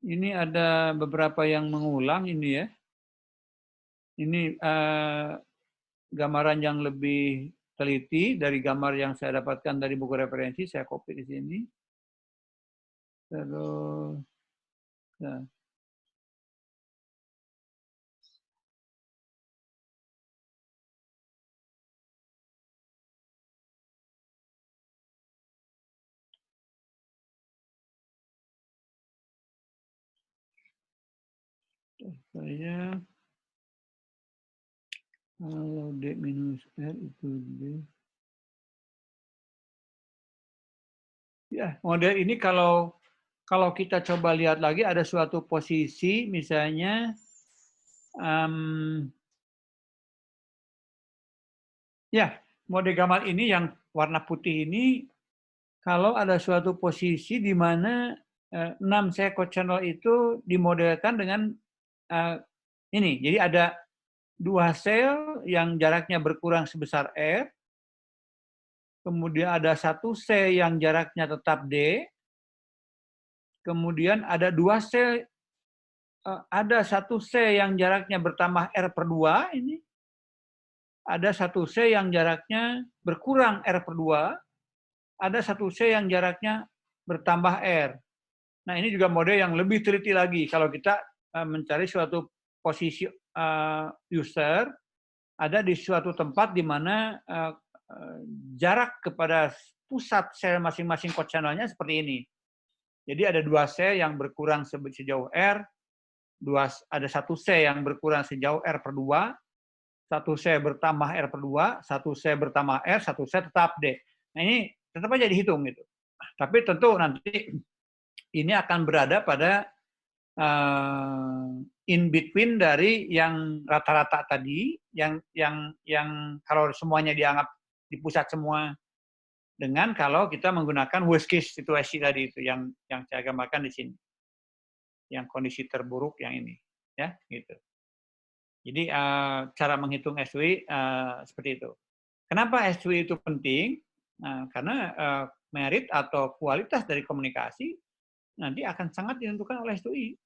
Ini ada beberapa yang mengulang ini ya. Ini gambaran yang lebih teliti dari gambar yang saya dapatkan dari buku referensi, saya copy di sini. Terus, ya. Saya kalau D minus R itu D. Ya, model ini kalau kita coba lihat lagi ada suatu posisi misalnya ya, mode gambar ini yang warna putih ini kalau ada suatu posisi di mana 6 seko channel itu dimodelkan dengan ini. Jadi ada 2 sel yang jaraknya berkurang sebesar R, kemudian ada 1 sel yang jaraknya tetap D, kemudian ada 2 sel, ada 1 sel yang jaraknya bertambah R/2 ini, ada 1 sel yang jaraknya berkurang R/2, ada 1 sel yang jaraknya bertambah R. Nah ini juga mode yang lebih teliti lagi kalau kita mencari suatu posisi user ada di suatu tempat di mana jarak kepada pusat sel masing-masing code channel-nya seperti ini. Jadi ada 2 sel yang berkurang sejauh R, ada 1 sel yang berkurang sejauh R/2, 1 sel bertambah R/2, 1 sel bertambah R, 1 sel tetap D. Nah ini tetap aja dihitung gitu. Tapi tentu nanti ini akan berada pada in between dari yang rata-rata tadi, yang kalau semuanya dianggap di pusat semua, dengan kalau kita menggunakan worst case situasi tadi itu yang saya gambarkan di sini, yang kondisi terburuk yang ini, ya gitu. Jadi cara menghitung SWI seperti itu. Kenapa SWI itu penting? Karena merit atau kualitas dari komunikasi nanti akan sangat ditentukan oleh SWI.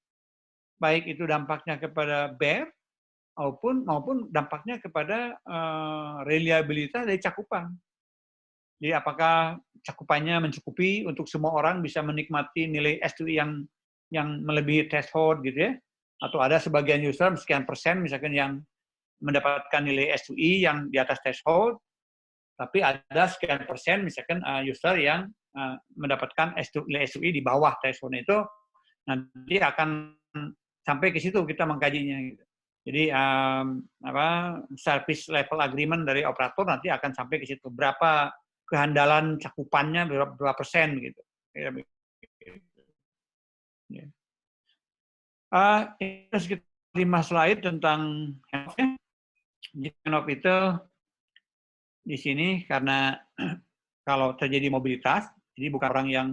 Baik itu dampaknya kepada BER maupun dampaknya kepada reliabilitas dari cakupan. Jadi apakah cakupannya mencukupi untuk semua orang bisa menikmati nilai S2I yang melebihi threshold gitu ya. Atau ada sebagian user sekian persen misalkan yang mendapatkan nilai S2I yang di atas threshold, tapi ada sekian persen misalkan user yang mendapatkan nilai S2I di bawah threshold itu, nanti akan sampai ke situ kita mengkajinya. Gitu. Jadi service level agreement dari operator nanti akan sampai ke situ. Berapa kehandalan cakupannya, berapa persen gitu. Itu sekitar 5 slide tentang handoff-nya. Handoff itu di sini karena kalau terjadi mobilitas, jadi bukan orang yang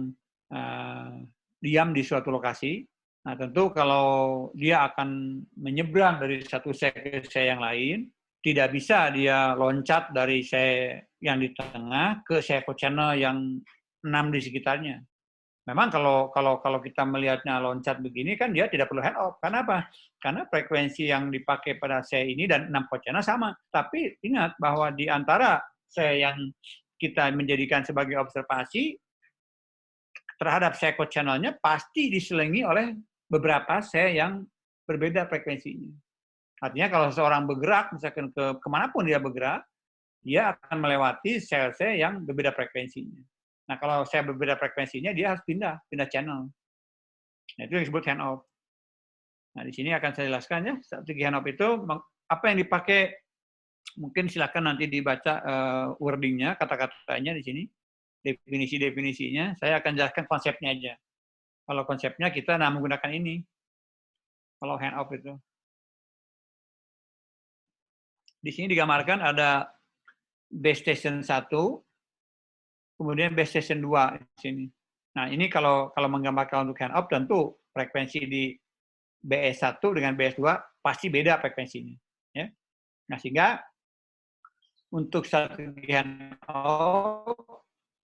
diam di suatu lokasi. Nah, tentu kalau dia akan menyeberang dari satu share ke share yang lain, tidak bisa dia loncat dari share yang di tengah ke share channel yang 6 di sekitarnya. Memang kalau kita melihatnya loncat begini kan dia tidak perlu handoff. Karena apa? Karena frekuensi yang dipakai pada share ini dan 6 channel sama. Tapi ingat bahwa di antara share yang kita menjadikan sebagai observasi terhadap share channel-nya pasti diselingi oleh beberapa share yang berbeda frekuensinya. Artinya kalau seseorang bergerak, misalkan kemanapun dia bergerak, dia akan melewati share-share yang berbeda frekuensinya. Nah, kalau share berbeda frekuensinya, dia harus pindah channel. Nah, itu yang disebut handoff. Nah, di sini akan saya jelaskan ya, strategi handoff itu apa yang dipakai, mungkin silakan nanti dibaca wording-nya, kata-katanya di sini, definisi-definisinya, saya akan jelaskan konsepnya aja. Kalau konsepnya kita menggunakan ini. Kalau handoff itu. Di sini digambarkan ada base station 1, kemudian base station 2 di sini. Nah, ini kalau menggambarkan untuk handoff, tentu frekuensi di BS1 dengan BS2 pasti beda frekuensinya. Ya. Nah, sehingga untuk strategi handoff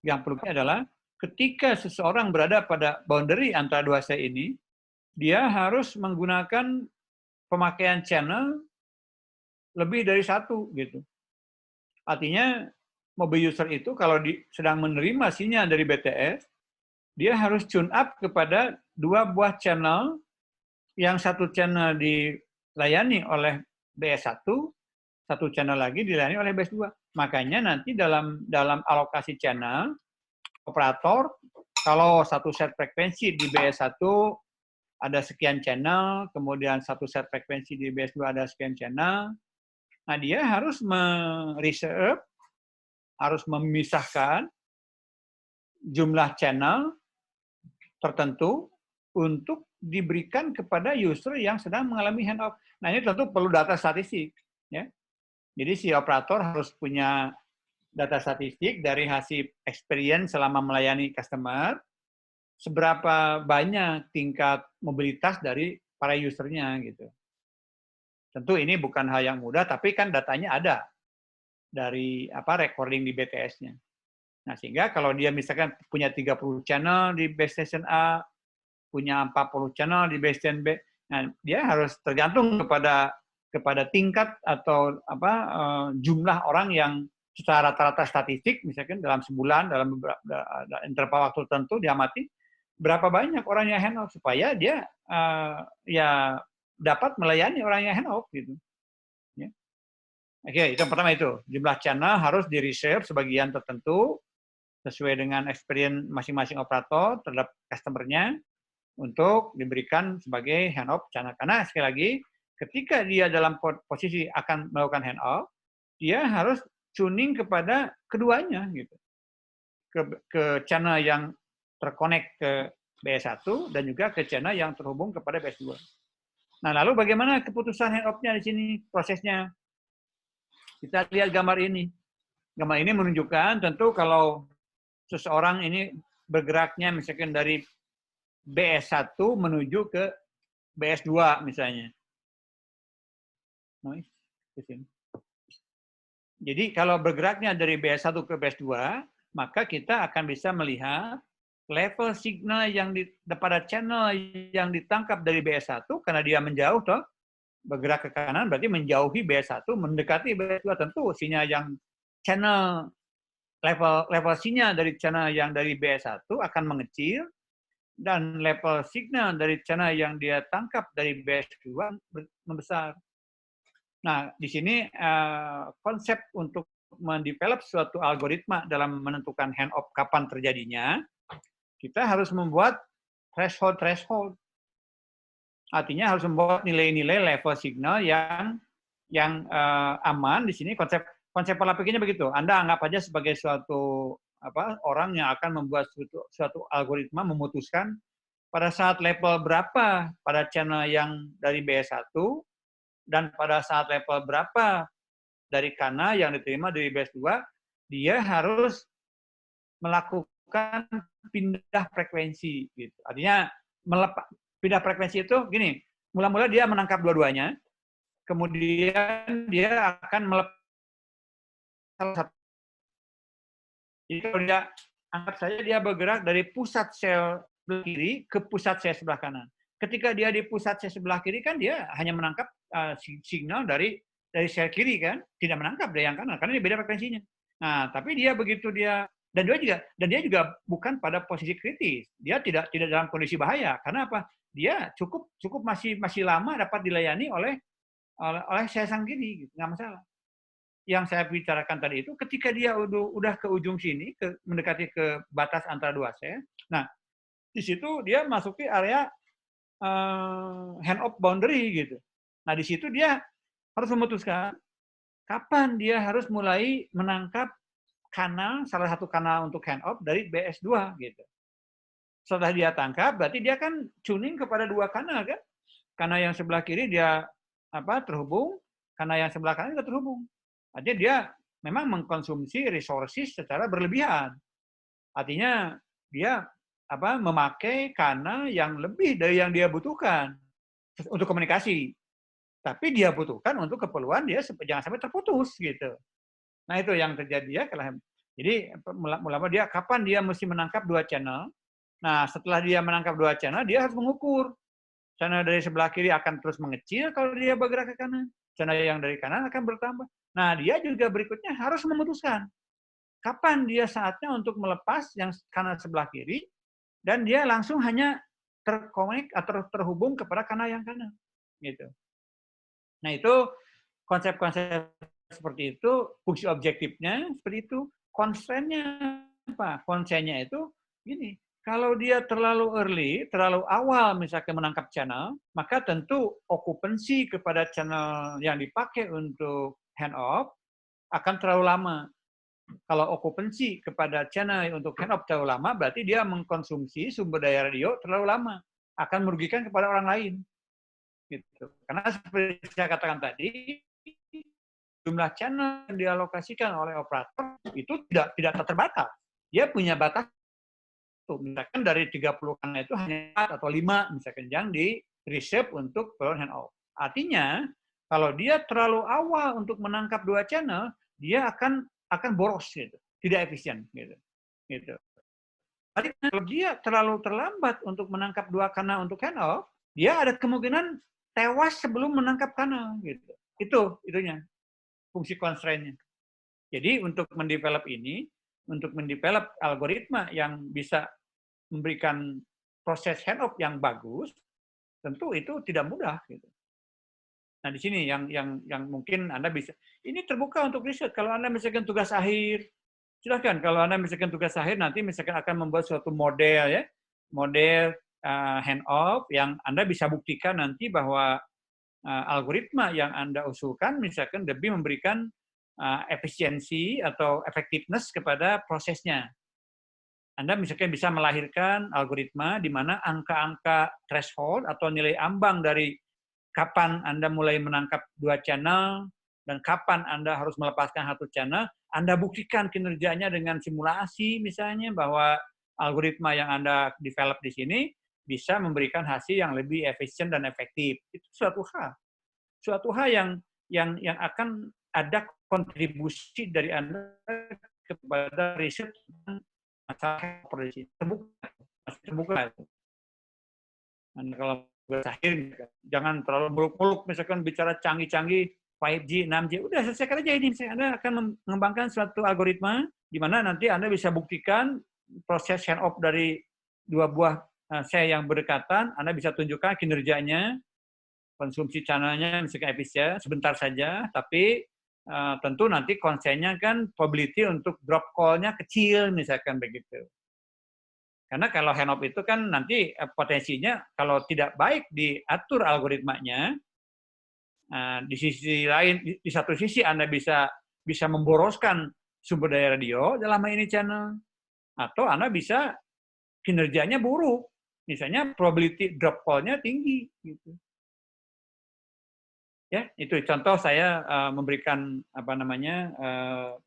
yang perlu adalah ketika seseorang berada pada boundary antara dua share ini, dia harus menggunakan pemakaian channel lebih dari satu gitu. Artinya mobil user itu kalau sedang menerima sinyal dari BTS, dia harus tune up kepada dua buah channel, yang satu channel dilayani oleh BS1, satu channel lagi dilayani oleh BS2. Makanya nanti dalam alokasi channel, operator kalau satu set frekuensi di BS1 ada sekian channel, kemudian satu set frekuensi di BS2 ada sekian channel, nah dia harus mereserve, harus memisahkan jumlah channel tertentu untuk diberikan kepada user yang sedang mengalami handoff. Nah, ini tentu perlu data statistik. Ya. Jadi si operator harus punya data statistik dari hasil experience selama melayani customer, seberapa banyak tingkat mobilitas dari para usernya gitu. Tentu ini bukan hal yang mudah, tapi kan datanya ada dari recording di BTS-nya. Nah, sehingga kalau dia misalkan punya 30 channel di base station A, punya 40 channel di base station B, nah dia harus tergantung kepada tingkat atau jumlah orang yang secara rata-rata statistik, misalkan dalam sebulan, dalam interval waktu tertentu diamati, berapa banyak orang yang handoff supaya dia ya dapat melayani orang yang handoff gitu. Ya. Oke, itu yang pertama itu. Jumlah channel harus di-reserve sebagian tertentu sesuai dengan experience masing-masing operator terhadap customer-nya untuk diberikan sebagai handoff channel. Karena sekali lagi, ketika dia dalam posisi akan melakukan handoff, dia harus tuning kepada keduanya gitu. Ke channel yang terkonek ke BS1 dan juga ke channel yang terhubung kepada BS2. Nah, lalu bagaimana keputusan handoff-nya di sini prosesnya? Kita lihat gambar ini. Gambar ini menunjukkan tentu kalau seseorang ini bergeraknya misalkan dari BS1 menuju ke BS2 misalnya. Jadi kalau bergeraknya dari BS1 ke BS2, maka kita akan bisa melihat level signal yang pada channel yang ditangkap dari BS1 karena dia menjauh toh, bergerak ke kanan berarti menjauhi BS1, mendekati BS2, tentu sinyal yang channel level sinyal dari channel yang dari BS1 akan mengecil dan level signal dari channel yang dia tangkap dari BS2 membesar. Nah, di sini konsep untuk mendevelop suatu algoritma dalam menentukan hand-off kapan terjadinya, kita harus membuat threshold. Artinya harus membuat nilai-nilai level signal yang aman. Di sini konsep pola pikirnya begitu. Anda anggap aja sebagai suatu orang yang akan membuat suatu algoritma memutuskan pada saat level berapa pada channel yang dari BS1 dan pada saat level berapa dari kana yang diterima dari BS2, dia harus melakukan pindah frekuensi. Gitu. Artinya pindah frekuensi itu gini, mula-mula dia menangkap dua-duanya, kemudian dia akan melepas salah satu. Jadi kalau dia anggap saja dia bergerak dari pusat sel sebelah kiri ke pusat sel sebelah kanan. Ketika dia di pusat sel sebelah kiri kan dia hanya menangkap signal dari sel kiri kan, tidak menangkap dari yang kanan karena dia beda frekuensinya. Nah, tapi dia begitu dia dan dia juga bukan pada posisi kritis. Dia tidak dalam kondisi bahaya. Karena apa? Dia cukup masih lama dapat dilayani oleh sel sang kiri, gitu. Nggak masalah. Yang saya bicarakan tadi itu ketika dia udah ke ujung sini, mendekati ke batas antara dua sel. Nah, di situ dia masuki area hand-off boundary gitu. Nah, di situ dia harus memutuskan kapan dia harus mulai menangkap kanal, salah satu kanal untuk hand-off dari BS2 gitu. Setelah dia tangkap, berarti dia kan tuning kepada dua kanal kan. Kanal yang sebelah kiri dia terhubung, kanal yang sebelah kanan juga terhubung. Artinya dia memang mengkonsumsi resources secara berlebihan. Artinya dia memakai kanal yang lebih dari yang dia butuhkan untuk komunikasi. Tapi dia butuhkan untuk keperluan dia jangan sampai terputus gitu. Nah, itu yang terjadi ya. Jadi mulai dia kapan dia mesti menangkap dua channel. Nah, setelah dia menangkap dua channel, dia harus mengukur. Channel dari sebelah kiri akan terus mengecil kalau dia bergerak ke kanan. Channel yang dari kanan akan bertambah. Nah, dia juga berikutnya harus memutuskan kapan dia saatnya untuk melepas yang kanan sebelah kiri dan dia langsung hanya terkonek atau terhubung kepada kanal yang kanan. Gitu. Nah, itu konsep-konsep seperti itu, fungsi objektifnya seperti itu. Constraint-nya apa? Constraint-nya itu gini, kalau dia terlalu early, terlalu awal misalkan menangkap channel, maka tentu okupansi kepada channel yang dipakai untuk hand-off akan terlalu lama. Kalau okupansi kepada channel untuk hand-off terlalu lama, berarti dia mengkonsumsi sumber daya radio terlalu lama. Akan merugikan kepada orang lain. Gitu. Karena seperti saya katakan tadi, jumlah channel yang dialokasikan oleh operator itu tidak terbatas. Dia punya batas. Misalkan dari 30 kanal itu hanya 4 atau 5 misalkan yang di reserve untuk keperluan hand-off. Artinya, kalau dia terlalu awal untuk menangkap dua channel, dia akan boros gitu, tidak efisien gitu. Jadi kalau dia terlalu terlambat untuk menangkap dua kanal untuk hand-off, dia ada kemungkinan tewas sebelum menangkap kanal gitu. Itunya fungsi constraint-nya. Jadi untuk mendevelop ini, untuk mendevelop algoritma yang bisa memberikan proses hand-off yang bagus, tentu itu tidak mudah gitu. Nah, di sini yang mungkin Anda bisa, ini terbuka untuk riset. Kalau Anda misalkan tugas akhir, silahkan. Kalau Anda misalkan tugas akhir, nanti misalkan akan membuat suatu model ya, model hand-off yang Anda bisa buktikan nanti bahwa algoritma yang Anda usulkan misalkan lebih memberikan efisiensi atau effectiveness kepada prosesnya. Anda misalkan bisa melahirkan algoritma di mana angka-angka threshold atau nilai ambang dari kapan Anda mulai menangkap dua channel dan kapan Anda harus melepaskan satu channel, Anda buktikan kinerjanya dengan simulasi misalnya bahwa algoritma yang Anda develop di sini bisa memberikan hasil yang lebih efisien dan efektif. Itu suatu hal yang akan ada kontribusi dari Anda kepada riset masalah operasi terbuka. Anda kalau berakhir jangan terlalu muluk-muluk misalkan bicara canggih-canggih 5G, 6G, udah selesaikan aja ini. Anda akan mengembangkan suatu algoritma di mana nanti Anda bisa buktikan proses hand-off dari dua buah share yang berdekatan, Anda bisa tunjukkan kinerjanya, konsumsi channelnya misalkan efisien sebentar saja, tapi tentu nanti konsennya kan probability untuk drop call-nya kecil misalkan begitu. Karena kalau hand off itu kan nanti potensinya kalau tidak baik diatur algoritmanya, di sisi lain, di satu sisi Anda bisa memboroskan sumber daya radio dalam ini channel, atau Anda bisa kinerjanya buruk, misalnya probability drop call-nya tinggi, gitu. Ya, itu contoh saya memberikan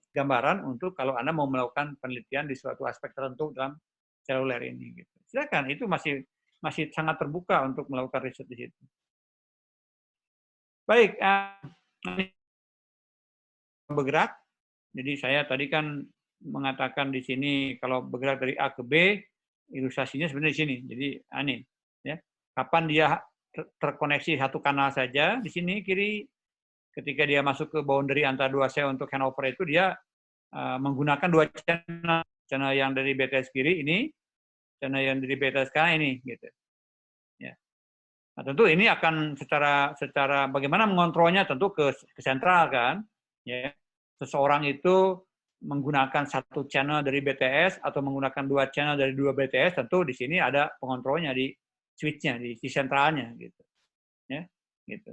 gambaran untuk kalau Anda mau melakukan penelitian di suatu aspek tertentu dalam seluler ini. Gitu. Silakan, itu masih sangat terbuka untuk melakukan riset di situ. Baik, bergerak. Jadi saya tadi kan mengatakan di sini kalau bergerak dari A ke B, ilustrasinya sebenarnya di sini. Jadi ini, ya, kapan dia terkoneksi satu kanal saja di sini kiri, ketika dia masuk ke boundary antara dua sel untuk handover itu dia menggunakan dua channel yang dari BTS kiri ini, channel yang dari BTS kanan ini, gitu. Ya. Nah, tentu ini akan secara bagaimana mengontrolnya tentu ke sentral kan, ya. Seseorang itu menggunakan satu channel dari BTS atau menggunakan dua channel dari dua BTS, tentu di sini ada pengontrolnya di switch-nya, di sentralnya, gitu. Ya, gitu.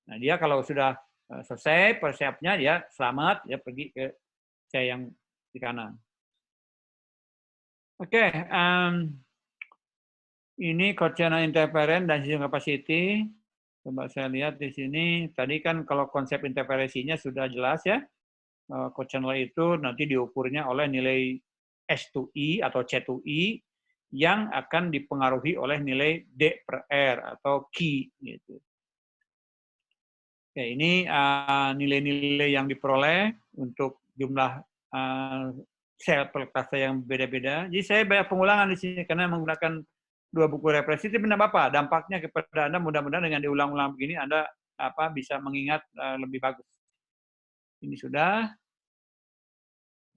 Nah, dia kalau sudah selesai persiapnya, dia selamat, dia pergi ke saya yang di kanan. Oke, ini channel interference dan system capacity. Coba saya lihat di sini. Tadi kan kalau konsep interferensinya sudah jelas ya. Channel itu nanti diukurnya oleh nilai S2I atau C2I yang akan dipengaruhi oleh nilai D per R atau Q gitu. Oke, ini nilai-nilai yang diperoleh untuk jumlah sel per cluster yang beda-beda. Jadi saya banyak pengulangan di sini karena menggunakan dua buku referensi. Tapi tidak apa-apa, dampaknya kepada Anda mudah-mudahan dengan diulang-ulang begini Anda bisa mengingat lebih bagus. Ini sudah.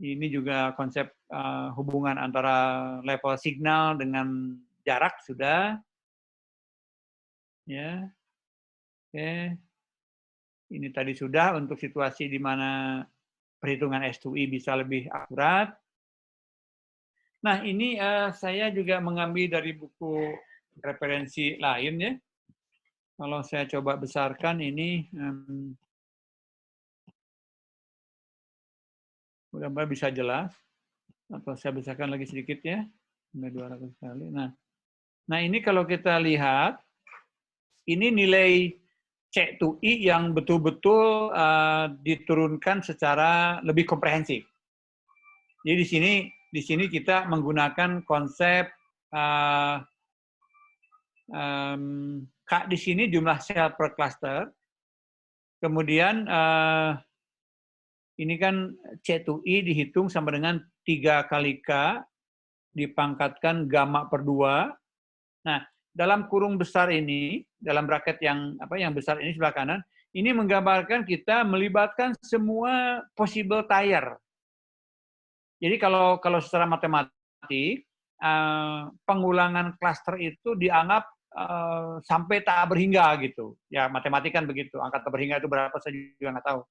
Ini juga konsep hubungan antara level signal dengan jarak sudah. Ya. Oke. Ini tadi sudah untuk situasi di mana perhitungan S2I bisa lebih akurat. Nah, ini saya juga mengambil dari buku referensi lain ya. Kalau saya coba besarkan ini, mudah-mudahan bisa jelas. Atau saya besarkan lagi sedikit ya, sampai 200 kali. Nah ini kalau kita lihat, ini nilai C2I yang betul-betul diturunkan secara lebih komprehensif. Jadi di sini kita menggunakan konsep di sini jumlah sel per cluster. Kemudian ini kan C2I dihitung sama dengan 3 kali K dipangkatkan gamma per 2. Nah, dalam kurung besar ini, dalam bracket yang besar ini sebelah kanan, ini menggambarkan kita melibatkan semua possible tire. Jadi kalau secara matematik, pengulangan cluster itu dianggap sampai tak berhingga gitu. Ya matematik kan begitu. Angka tak berhingga itu berapa saya juga nggak tahu.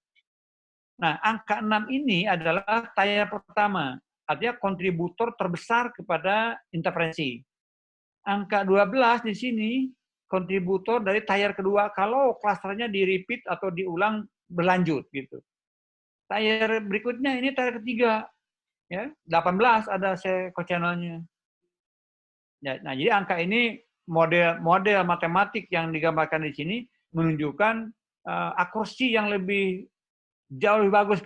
Nah, angka 6 ini adalah tire pertama. Artinya kontributor terbesar kepada interferensi. Angka 12 di sini kontributor dari tire kedua kalau klasternya di-repeat atau diulang berlanjut gitu. Tire berikutnya ini tire ketiga. Ya, 18 ada co-channelnya. Ya, nah, jadi angka ini model matematik yang digambarkan di sini menunjukkan akurasi yang jauh lebih bagus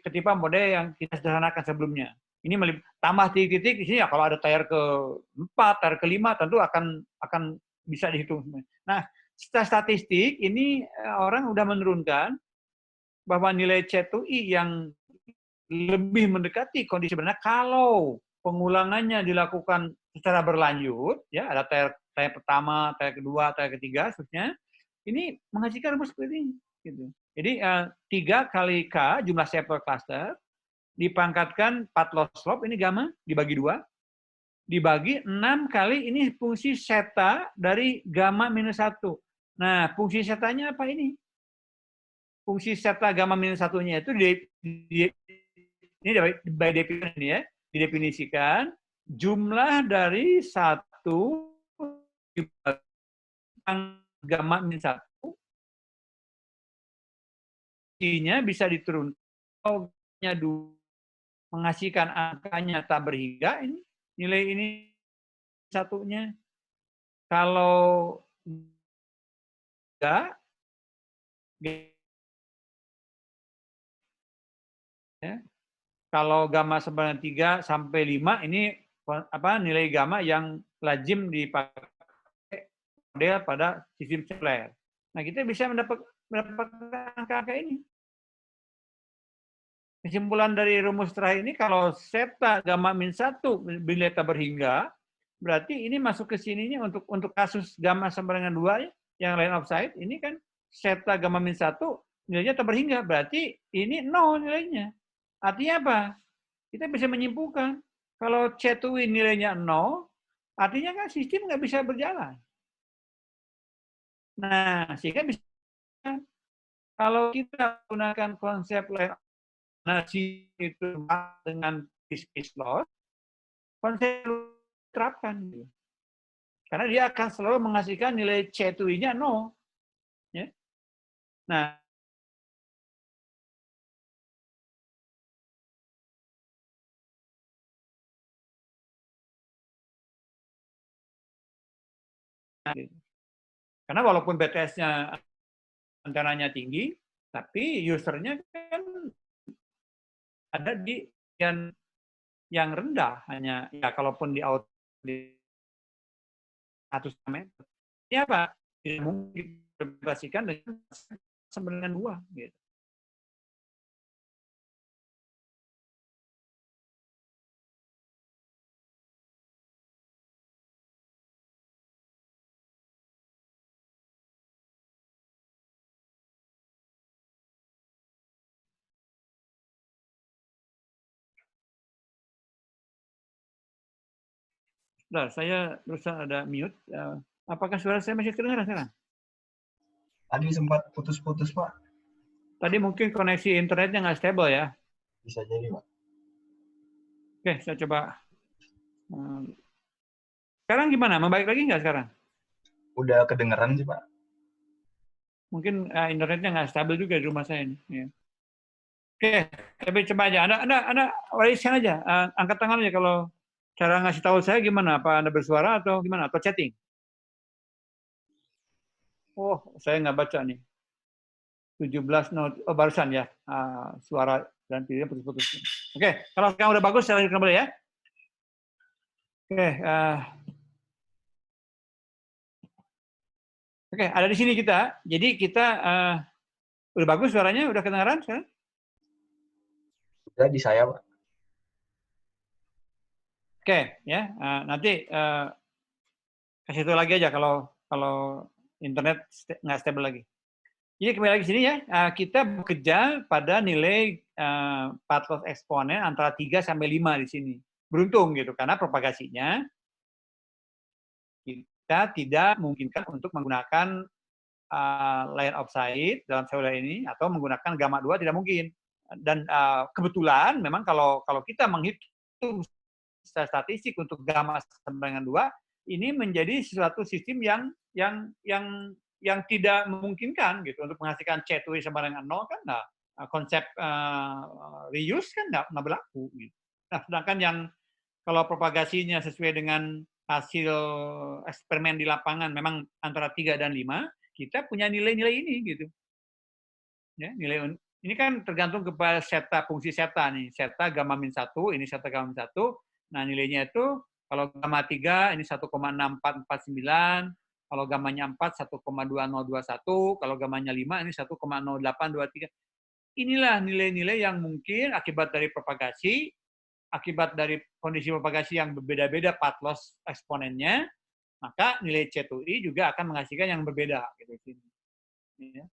ketimbang model yang kita sederhanakan sebelumnya. Ini tambah titik-titik di sini ya kalau ada tire ke-4, tire ke-5 tentu akan bisa dihitung. Nah, secara statistik ini orang sudah menurunkan bahwa nilai C2I yang lebih mendekati kondisi sebenarnya kalau pengulangannya dilakukan secara berlanjut, ya ada tire pertama, tire kedua, tire ketiga, seterusnya, ini menghasilkan rumus seperti ini. Gitu. Jadi 3 kali K jumlah sel per cluster dipangkatkan 4 loss slope ini gamma dibagi 2 dibagi 6 kali ini fungsi zeta dari gamma minus 1. Nah, fungsi zetanya apa ini? Fungsi zeta gamma minus 1-nya itu ini by definition ya, didefinisikan jumlah dari 1 gamma minus 1 nya bisa diturunkan menghasilkan angkanya tak berhingga ini nilai ini satunya. Kalau enggak ya, kalau gamma sebenarnya 3 sampai 5 ini nilai gamma yang lazim dipakai model pada sistem seluler. Nah, kita bisa mendapatkan angka-angka ini. Kesimpulan dari rumus terakhir ini, kalau zeta gamma min 1 bila tak berhingga, berarti ini masuk ke sininya untuk kasus gamma sama dengan 2 yang line of sight, ini kan zeta gamma min 1 nilainya tak berhingga, berarti ini 0 nilainya. Artinya apa? Kita bisa menyimpulkan, kalau C2 nilainya 0, artinya kan sistem nggak bisa berjalan. Nah, sehingga bisa kalau kita gunakan konsep line nasi itu dengan space loss, konsep terapkan. Karena dia akan selalu menghasilkan nilai C2-nya 0. Ya. Nah, karena walaupun BTS-nya antenanya tinggi, tapi usernya kan ada di yang rendah, hanya ya kalaupun di out di 100 meter. Ini apa? Tidak mungkin diaplikasikan dengan 9 gitu. Nah, saya berusaha ada mute. Apakah suara saya masih kedengaran sekarang? Tadi sempat putus-putus, Pak. Tadi mungkin koneksi internetnya nggak stable ya. Bisa jadi, Pak. Oke, saya coba. Sekarang gimana? Membaik lagi nggak sekarang? Udah kedengeran sih, Pak. Mungkin internetnya nggak stabil juga di rumah saya ini. Ya. Oke, tapi coba aja. Anda raise aja. Angkat tangan aja kalau cara ngasih tahu saya gimana? Apa Anda bersuara atau gimana? Atau chatting? Oh, saya nggak baca nih. 17 not, oh barusan ya. Suara dan videonya putus-putus. Oke, kalau sekarang udah bagus, saya lanjutkan boleh ya. Oke, oke, ada di sini kita. Jadi kita udah bagus suaranya, udah kedengaran sekarang? Udah di saya, Pak. Oke, ya. Nanti kasih tahu lagi aja kalau internet nggak stable lagi. Jadi kembali lagi sini ya, kita bekerja pada nilai path loss eksponen antara 3 sampai 5 di sini. Beruntung gitu, karena propagasinya kita tidak memungkinkan untuk menggunakan line of sight dalam seluler ini, atau menggunakan gamma 2 tidak mungkin. Dan kebetulan memang kalau kita menghitung secara statistik untuk gamma sama dengan 2, ini menjadi suatu sistem yang tidak memungkinkan gitu untuk menghasilkan C2 sama dengan 0 kan. Nah, konsep reuse kan nggak berlaku gitu. Nah, sedangkan yang kalau propagasinya sesuai dengan hasil eksperimen di lapangan memang antara 3 dan 5, kita punya nilai-nilai ini gitu. Ya, nilai ini kan tergantung kepada zeta, fungsi zeta nih. Zeta gamma min 1, ini zeta gamma min 1. Nah, nilainya itu kalau gamma 3 ini 1,6449, kalau gammanya 4 1,2021, kalau gammanya 5 ini 1,0823. Inilah nilai-nilai yang mungkin akibat dari propagasi, akibat dari kondisi propagasi yang berbeda-beda path loss eksponennya, maka nilai C2i juga akan menghasilkan yang berbeda gitu. Ya.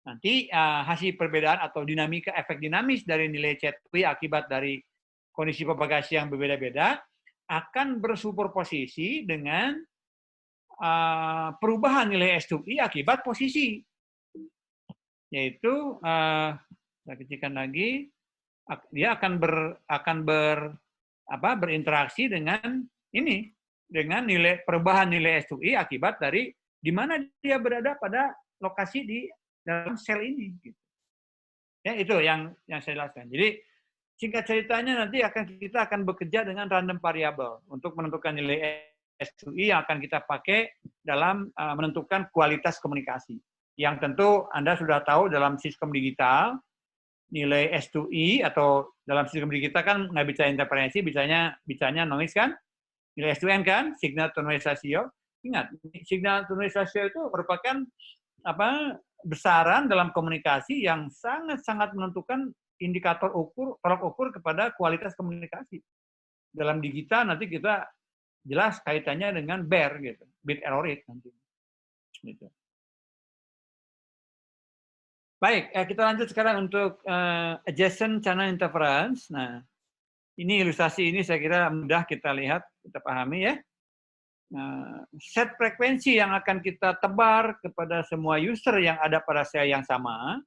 Nanti hasil perbedaan atau dinamika efek dinamis dari nilai C2i akibat dari kondisi propagasi yang berbeda-beda akan bersuperposisi dengan perubahan nilai S2I akibat posisi. Yaitu, saya kecilkan lagi, dia akan berinteraksi dengan ini, dengan perubahan nilai S2I akibat dari di mana dia berada pada lokasi di dalam sel ini. Ya, itu yang saya jelaskan. Jadi singkat ceritanya nanti kita akan bekerja dengan random variable untuk menentukan nilai S2I yang akan kita pakai dalam menentukan kualitas komunikasi. Yang tentu Anda sudah tahu dalam sistem digital, nilai S2I atau dalam sistem digital kan nggak bisa interferensi, bicanya noise kan, nilai S2N kan, signal to noise ratio. Ingat, signal to noise ratio itu merupakan besaran dalam komunikasi yang sangat-sangat menentukan indikator tolak ukur kepada kualitas komunikasi. Dalam digital nanti kita jelas kaitannya dengan BER gitu, bit error rate nanti. Gitu. Baik, kita lanjut sekarang untuk adjacent channel interference. Nah, ini ilustrasi ini saya kira mudah kita lihat, kita pahami ya. Set frekuensi yang akan kita tebar kepada semua user yang ada pada sel yang sama.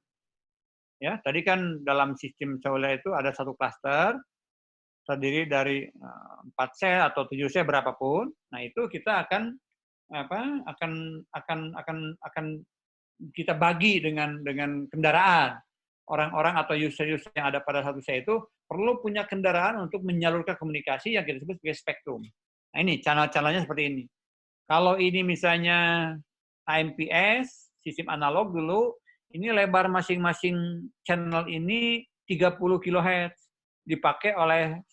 Ya, tadi kan dalam sistem seluler itu ada satu klaster terdiri dari 4 sel atau 7 sel berapapun. Nah, itu kita akan kita bagi dengan kendaraan. Orang-orang atau user-user yang ada pada satu sel itu perlu punya kendaraan untuk menyalurkan komunikasi yang kita sebut sebagai spektrum. Nah, ini channel-channelnya seperti ini. Kalau ini misalnya AMPS, sistem analog dulu, ini lebar masing-masing channel ini 30 kHz. Dipakai oleh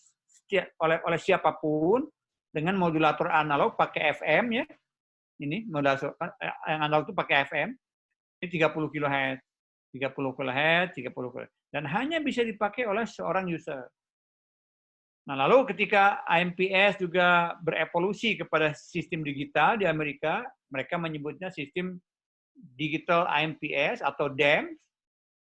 siapapun dengan modulator analog pakai FM ya. Ini modulator analog itu pakai FM. Ini 30 kHz. 30 kHz, 30 kHz. Dan hanya bisa dipakai oleh seorang user. Nah, lalu ketika AMPS juga berevolusi kepada sistem digital di Amerika, mereka menyebutnya sistem digital AMPS atau DAMS.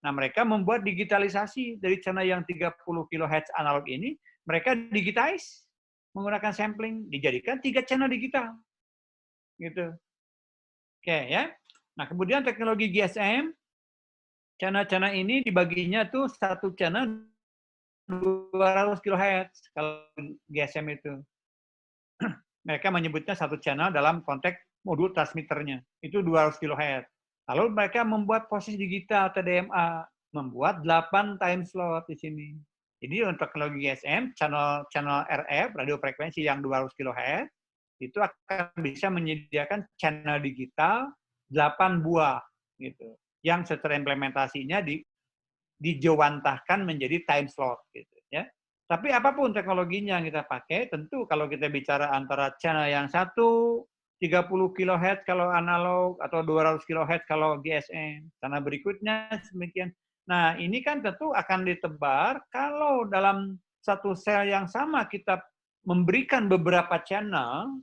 Nah, mereka membuat digitalisasi dari channel yang 30 kHz analog ini, mereka digitize menggunakan sampling, dijadikan 3 channel digital. Gitu. Oke, ya. Nah, kemudian teknologi GSM, channel-channel ini dibaginya tuh satu channel 200 kHz kalau GSM itu. Mereka menyebutnya satu channel dalam konteks modul transmitternya. Itu 200 kHz. Lalu mereka membuat posisi digital TDMA, membuat 8 time slot di sini. Jadi untuk teknologi GSM, channel RF, radio frekuensi yang 200 kHz, itu akan bisa menyediakan channel digital 8 buah. Gitu. Yang secara implementasinya dijawantahkan menjadi time slot gitu ya. Tapi apapun teknologinya yang kita pakai, tentu kalau kita bicara antara channel yang satu 30 kHz kalau analog atau 200 kHz kalau GSM, channel berikutnya demikian. Nah, ini kan tentu akan ditebar kalau dalam satu sel yang sama kita memberikan beberapa channel,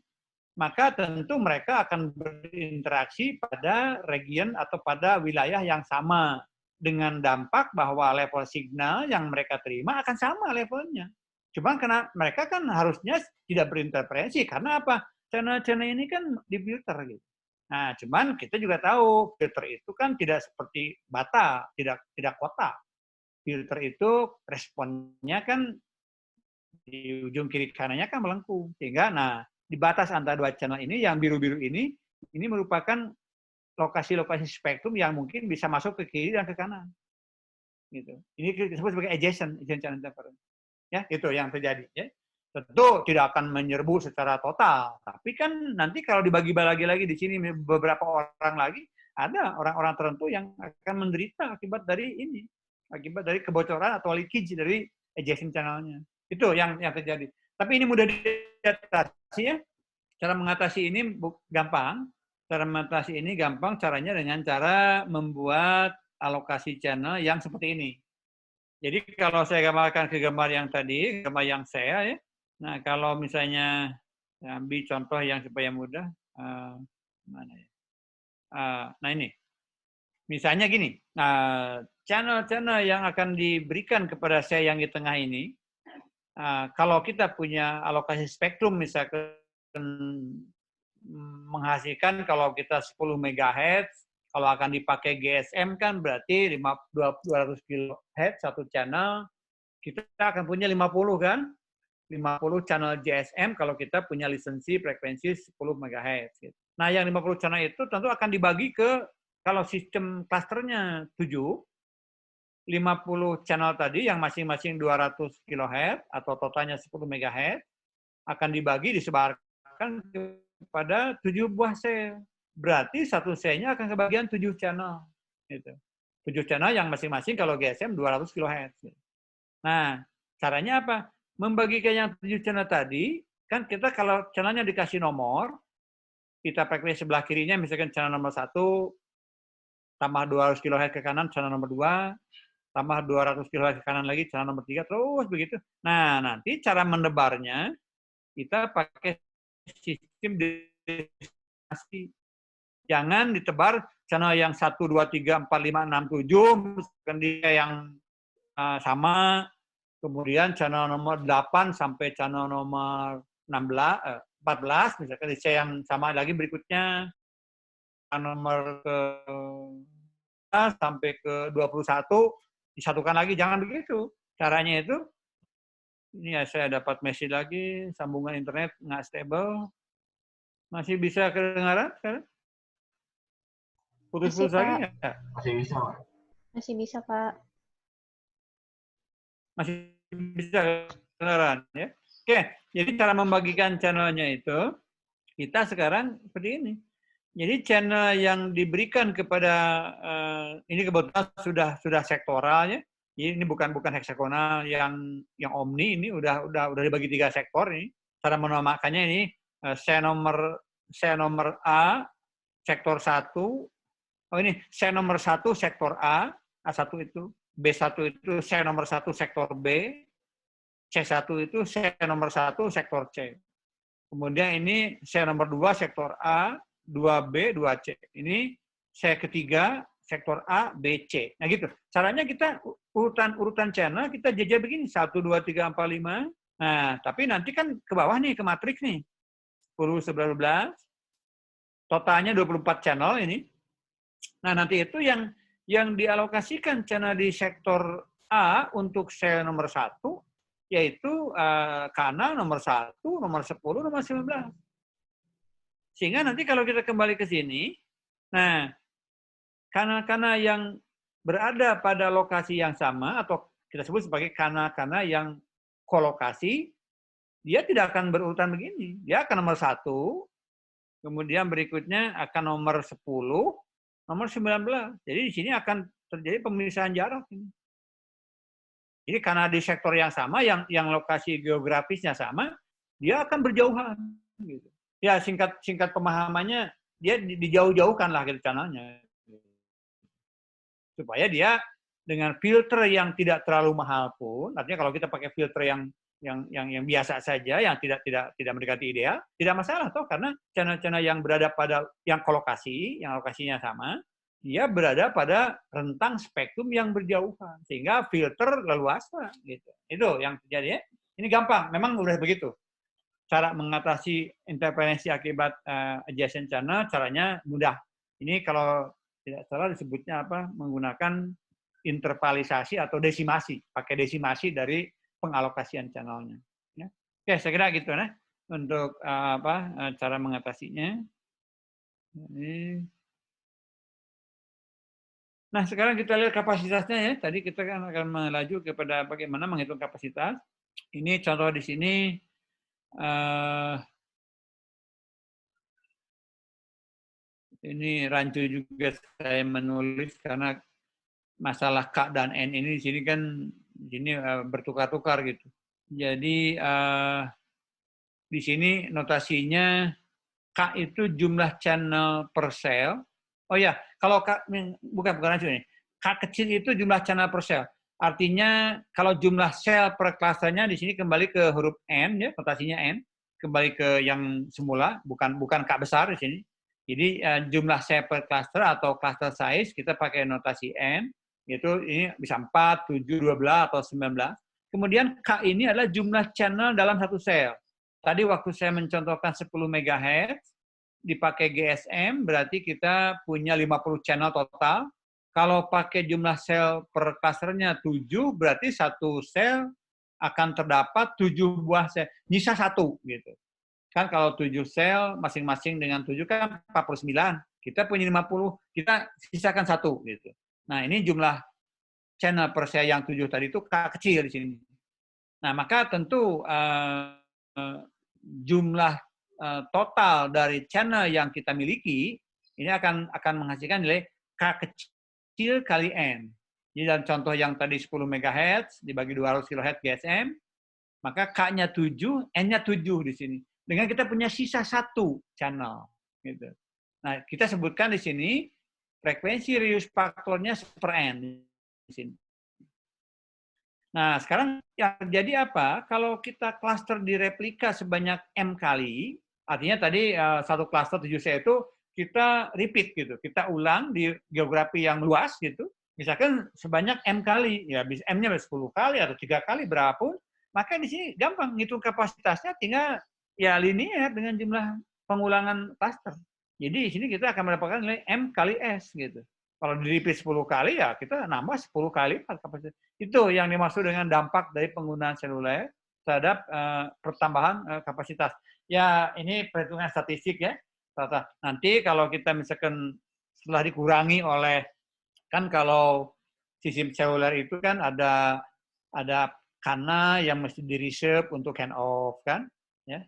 maka tentu mereka akan berinteraksi pada region atau pada wilayah yang sama. Dengan dampak bahwa level signal yang mereka terima akan sama levelnya. Cuma karena mereka kan harusnya tidak berinterferensi. Karena apa? Channel-channel ini kan difilter gitu. Nah, cuman kita juga tahu filter itu kan tidak seperti bata, tidak kotak. Filter itu responnya kan di ujung kiri kanannya kan melengkung. Sehingga di batas antara dua channel ini yang biru-biru ini merupakan lokasi-lokasi spektrum yang mungkin bisa masuk ke kiri dan ke kanan. Gitu. Ini disebut sebagai adjacent channel interference. Ya, itu yang terjadi. Ya. Tentu tidak akan menyerbu secara total, tapi kan nanti kalau dibagi-bagi lagi di sini beberapa orang lagi, ada orang-orang tertentu yang akan menderita akibat dari ini, akibat dari kebocoran atau leakage dari adjacent channel-nya. Itu yang terjadi. Tapi ini mudah diatasi ya. Cara mengatasi ini gampang. Cara mengatasi ini gampang, caranya dengan cara membuat alokasi channel yang seperti ini. Jadi kalau saya gambarkan ke gambar yang tadi, gambar yang saya ya. Nah, kalau misalnya ambil contoh yang supaya mudah, mana ya? Nah ini, misalnya gini, channel-channel yang akan diberikan kepada saya yang di tengah ini, kalau kita punya alokasi spektrum misalkan menghasilkan kalau kita 10 MHz, kalau akan dipakai GSM kan berarti 200 kHz satu channel, kita akan punya 50 kan? 50 channel GSM kalau kita punya lisensi frekuensi 10 MHz. Gitu. Nah, yang 50 channel itu tentu akan dibagi ke, kalau sistem klasternya 7, 50 channel tadi yang masing-masing 200 kHz atau totalnya 10 MHz akan dibagi, disebarkan kepada 7 buah sel. Berarti satu selnya akan kebagian 7 channel. Gitu. 7 channel yang masing-masing kalau GSM 200 kHz. Nah, caranya apa? Membagikan yang 7 channel tadi, kan kita kalau channelnya dikasih nomor, kita frekuensi sebelah kirinya, misalkan channel nomor 1, tambah 200 kHz ke kanan, channel nomor 2, tambah 200 kHz ke kanan lagi, channel nomor 3, terus begitu. Nah, nanti cara menebarnya, kita pakai sistem destinasi. Jangan ditebar channel yang 1, 2, 3, 4, 5, 6, 7, misalkan dia yang sama, kemudian channel nomor 8 sampai channel nomor 14, misalkan di C yang sama lagi berikutnya, nomor ke sampai ke 21, disatukan lagi, jangan begitu. Caranya itu, ini ya saya dapat message lagi, sambungan internet nggak stable. Masih bisa kedengaran sekarang? Putus-putus lagi nggak? Masih bisa, Pak. Masih bisa, Pak. Masih bisa kedengaran ya. Oke, jadi cara membagikan channelnya itu kita sekarang seperti ini. Jadi channel yang diberikan kepada ini kebetulan sudah sektoral ya. Jadi ini bukan heksagonal yang omni, ini udah dibagi 3 sektor ini. Cara menamakannya ini C nomor A sektor 1. Oh ini C nomor 1 sektor A, A1 itu. B1 itu C nomor 1 sektor B, C1 itu C nomor 1 sektor C. Kemudian ini C nomor 2 sektor A, 2B, 2C. Ini C ketiga sektor A, B, C. Nah gitu. Caranya kita urutan channel kita jajah begini, 1, 2, 3, 4, 5. Nah, tapi nanti kan ke bawah nih, ke matriks nih. 10, 11, 12. Totalnya 24 channel ini. Nah, nanti itu yang dialokasikan channel di sektor A untuk sel nomor 1, yaitu kanal nomor 1, nomor 10, nomor 19. Sehingga nanti kalau kita kembali ke sini, nah, kanal-kanal yang berada pada lokasi yang sama, atau kita sebut sebagai kanal-kanal yang kolokasi, dia tidak akan berurutan begini. Dia akan nomor 1, kemudian berikutnya akan nomor 10, nomor 19. Jadi di sini akan terjadi pemisahan jarak. Jadi karena di sektor yang sama, yang lokasi geografisnya sama, dia akan berjauhan. Gitu. Ya singkat pemahamannya, dia dijauh-jauhkan lah gitu channelnya. Supaya dia dengan filter yang tidak terlalu mahal pun, artinya kalau kita pakai filter yang biasa saja, yang tidak mendekati ideal, tidak masalah toh, karena channel-channel yang berada pada yang lokasinya sama, dia berada pada rentang spektrum yang berjauhan, sehingga filter leluasa gitu. Itu yang terjadi ya. Ini gampang, memang udah begitu. Cara mengatasi interferensi akibat adjacent channel, caranya mudah. Ini kalau tidak salah disebutnya apa? Menggunakan intervalisasi atau desimasi, pakai desimasi dari pengalokasian channelnya. Ya. Oke, saya kira gitu ya untuk cara mengatasinya. Ini. Nah, sekarang kita lihat kapasitasnya ya. Tadi kita kan akan melaju kepada bagaimana menghitung kapasitas. Ini contoh di sini. Ini rancu juga saya menulis karena masalah K dan N ini di sini kan bertukar-tukar gitu. Jadi di sini notasinya K itu jumlah channel per sel. Oh ya, kalau K bukan rancu ini. K kecil itu jumlah channel per sel. Artinya kalau jumlah sel per klasternya di sini kembali ke huruf N ya, notasinya N, kembali ke yang semula, bukan K besar di sini. Jadi jumlah sel per cluster atau cluster size kita pakai notasi N, yaitu ini bisa 4, 7, 12 atau 19. Kemudian K ini adalah jumlah channel dalam satu sel. Tadi waktu saya mencontohkan 10 MHz, dipakai GSM, berarti kita punya 50 channel total. Kalau pakai jumlah sel per clusternya 7, berarti satu sel akan terdapat 7 buah sel. Nyisa 1, gitu. Kan kalau 7 sel, masing-masing dengan 7 kan 49. Kita punya 50, kita sisakan 1, gitu. Nah, ini jumlah channel per sel yang 7 tadi itu K kecil di sini. Nah, maka tentu jumlah total dari channel yang kita miliki ini akan menghasilkan nilai K kecil kali N. Jadi dalam contoh yang tadi 10 MHz dibagi 200 kHz GSM, maka K-nya 7, N-nya 7 di sini. Dengan kita punya sisa 1 channel. Gitu. Nah, kita sebutkan di sini frekuensi reuse faktornya 1/n di sini. Nah, sekarang yang terjadi apa? Kalau kita cluster direplika sebanyak M kali, artinya tadi satu cluster 7C itu kita repeat gitu. Kita ulang di geografi yang luas gitu. Misalkan sebanyak M kali, ya bisa M-nya 10 kali atau 3 kali berapapun, maka di sini gampang ngitung kapasitasnya tinggal ya linear dengan jumlah pengulangan cluster. Jadi di sini kita akan mendapatkan nilai M kali S gitu. Kalau di repeat 10 kali ya kita nambah 10 kali kapasitas. Itu yang dimaksud dengan dampak dari penggunaan seluler terhadap pertambahan kapasitas. Ya, ini perhitungan statistik ya. Nanti kalau kita misalkan setelah dikurangi oleh, kan kalau sistem seluler itu kan ada kana yang mesti di-reserve untuk hand off kan, ya.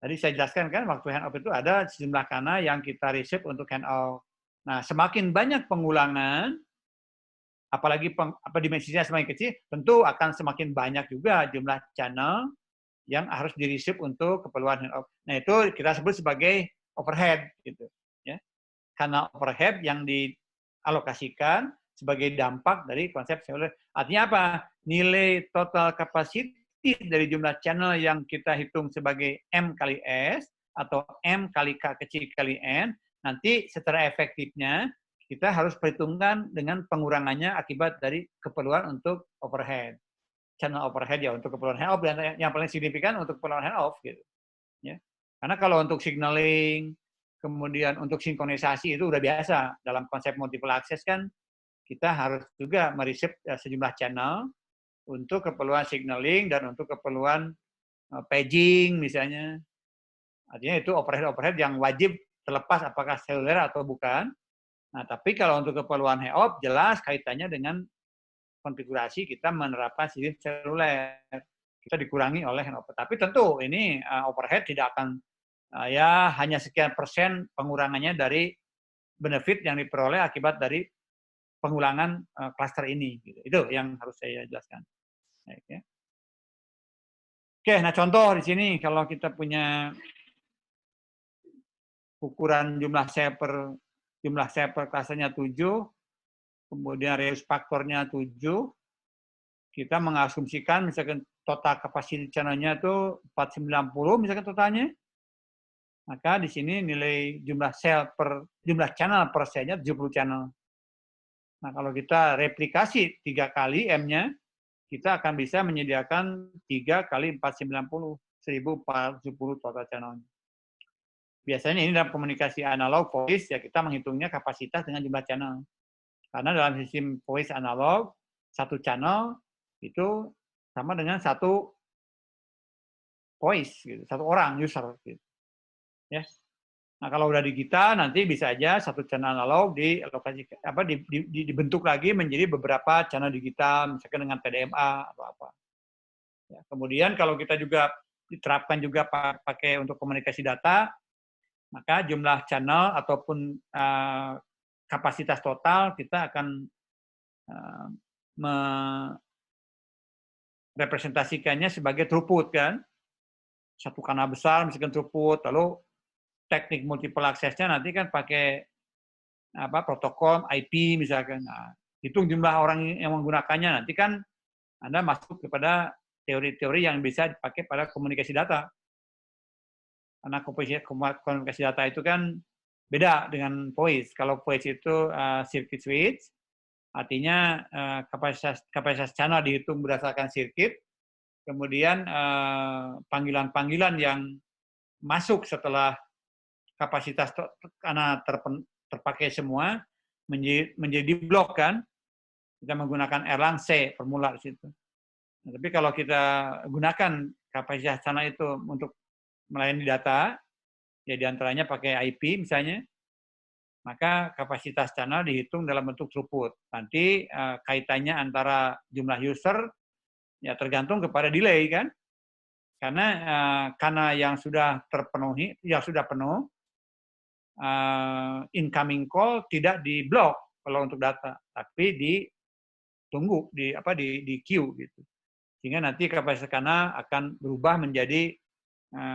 Tadi saya jelaskan kan waktu hand off itu ada sejumlah kana yang kita reserve untuk hand off. Nah, semakin banyak pengulangan, apalagi dimensinya semakin kecil, tentu akan semakin banyak juga jumlah channel yang harus di-reserve untuk keperluan hand off. Nah, itu kita sebut sebagai overhead gitu, ya. Karena overhead yang dialokasikan sebagai dampak dari konsep seluler. Artinya apa? Nilai total capacity dari jumlah channel yang kita hitung sebagai M kali S atau M kali K kecil kali N, nanti secara efektifnya kita harus perhitungkan dengan pengurangannya akibat dari keperluan untuk overhead. Channel overhead ya untuk keperluan hand off, dan yang paling signifikan untuk keperluan hand off gitu. Ya. Karena kalau untuk signaling, kemudian untuk sinkronisasi itu udah biasa. Dalam konsep multiple access kan kita harus juga mereserve sejumlah channel untuk keperluan signaling dan untuk keperluan paging misalnya. Artinya itu overhead yang wajib terlepas apakah seluler atau bukan. Nah, tapi kalau untuk keperluan hand off jelas kaitannya dengan konfigurasi kita menerapkan sistem seluler. Kita dikurangi oleh hand off. Tapi tentu ini overhead tidak akan ya hanya sekian persen pengurangannya dari benefit yang diperoleh akibat dari pengulangan klaster ini. Gitu. Itu yang harus saya jelaskan. Baik, ya. Oke, nah contoh di sini kalau kita punya ukuran jumlah sel per klasternya 7, kemudian reuse faktornya 7, kita mengasumsikan misalkan total kapasitas channel-nya itu 490 misalkan totalnya. Maka di sini nilai jumlah channel per selnya 70 channel. Nah, kalau kita replikasi 3 kali M-nya, kita akan bisa menyediakan 3 kali 490, 1410 total channel-nya. Biasanya ini dalam komunikasi analog voice ya kita menghitungnya kapasitas dengan jumlah channel. Karena dalam sistem voice analog, satu channel itu sama dengan satu voice, gitu, satu orang user. Gitu. Ya. Nah, kalau udah digital nanti bisa aja satu channel analog dibentuk lagi menjadi beberapa channel digital, misalkan dengan TDMA atau apa. Ya, kemudian kalau kita juga diterapkan juga pakai untuk komunikasi data, maka jumlah channel ataupun kapasitas total kita akan merepresentasikannya sebagai throughput kan. Satu kanal besar misalkan throughput, lalu teknik multiple access-nya nanti kan pakai protokol IP misalkan. Nah, hitung jumlah orang yang menggunakannya, nanti kan Anda masuk kepada teori-teori yang bisa dipakai pada komunikasi data. Karena komunikasi data itu kan beda dengan voice. Kalau voice itu circuit switch, artinya kapasitas channel dihitung berdasarkan sirkuit, kemudian panggilan-panggilan yang masuk setelah kapasitas karena terpakai semua menjadi blok kan, kita menggunakan Erlang C formula di situ. Nah, tapi kalau kita gunakan kapasitas channel itu untuk melayani data, ya diantaranya pakai IP misalnya, maka kapasitas channel dihitung dalam bentuk throughput. Nanti kaitannya antara jumlah user ya tergantung kepada delay kan, karena yang sudah terpenuhi, yang sudah penuh, incoming call tidak di block kalau untuk data, tapi ditunggu di queue gitu. Sehingga nanti kapasitas karena akan berubah menjadi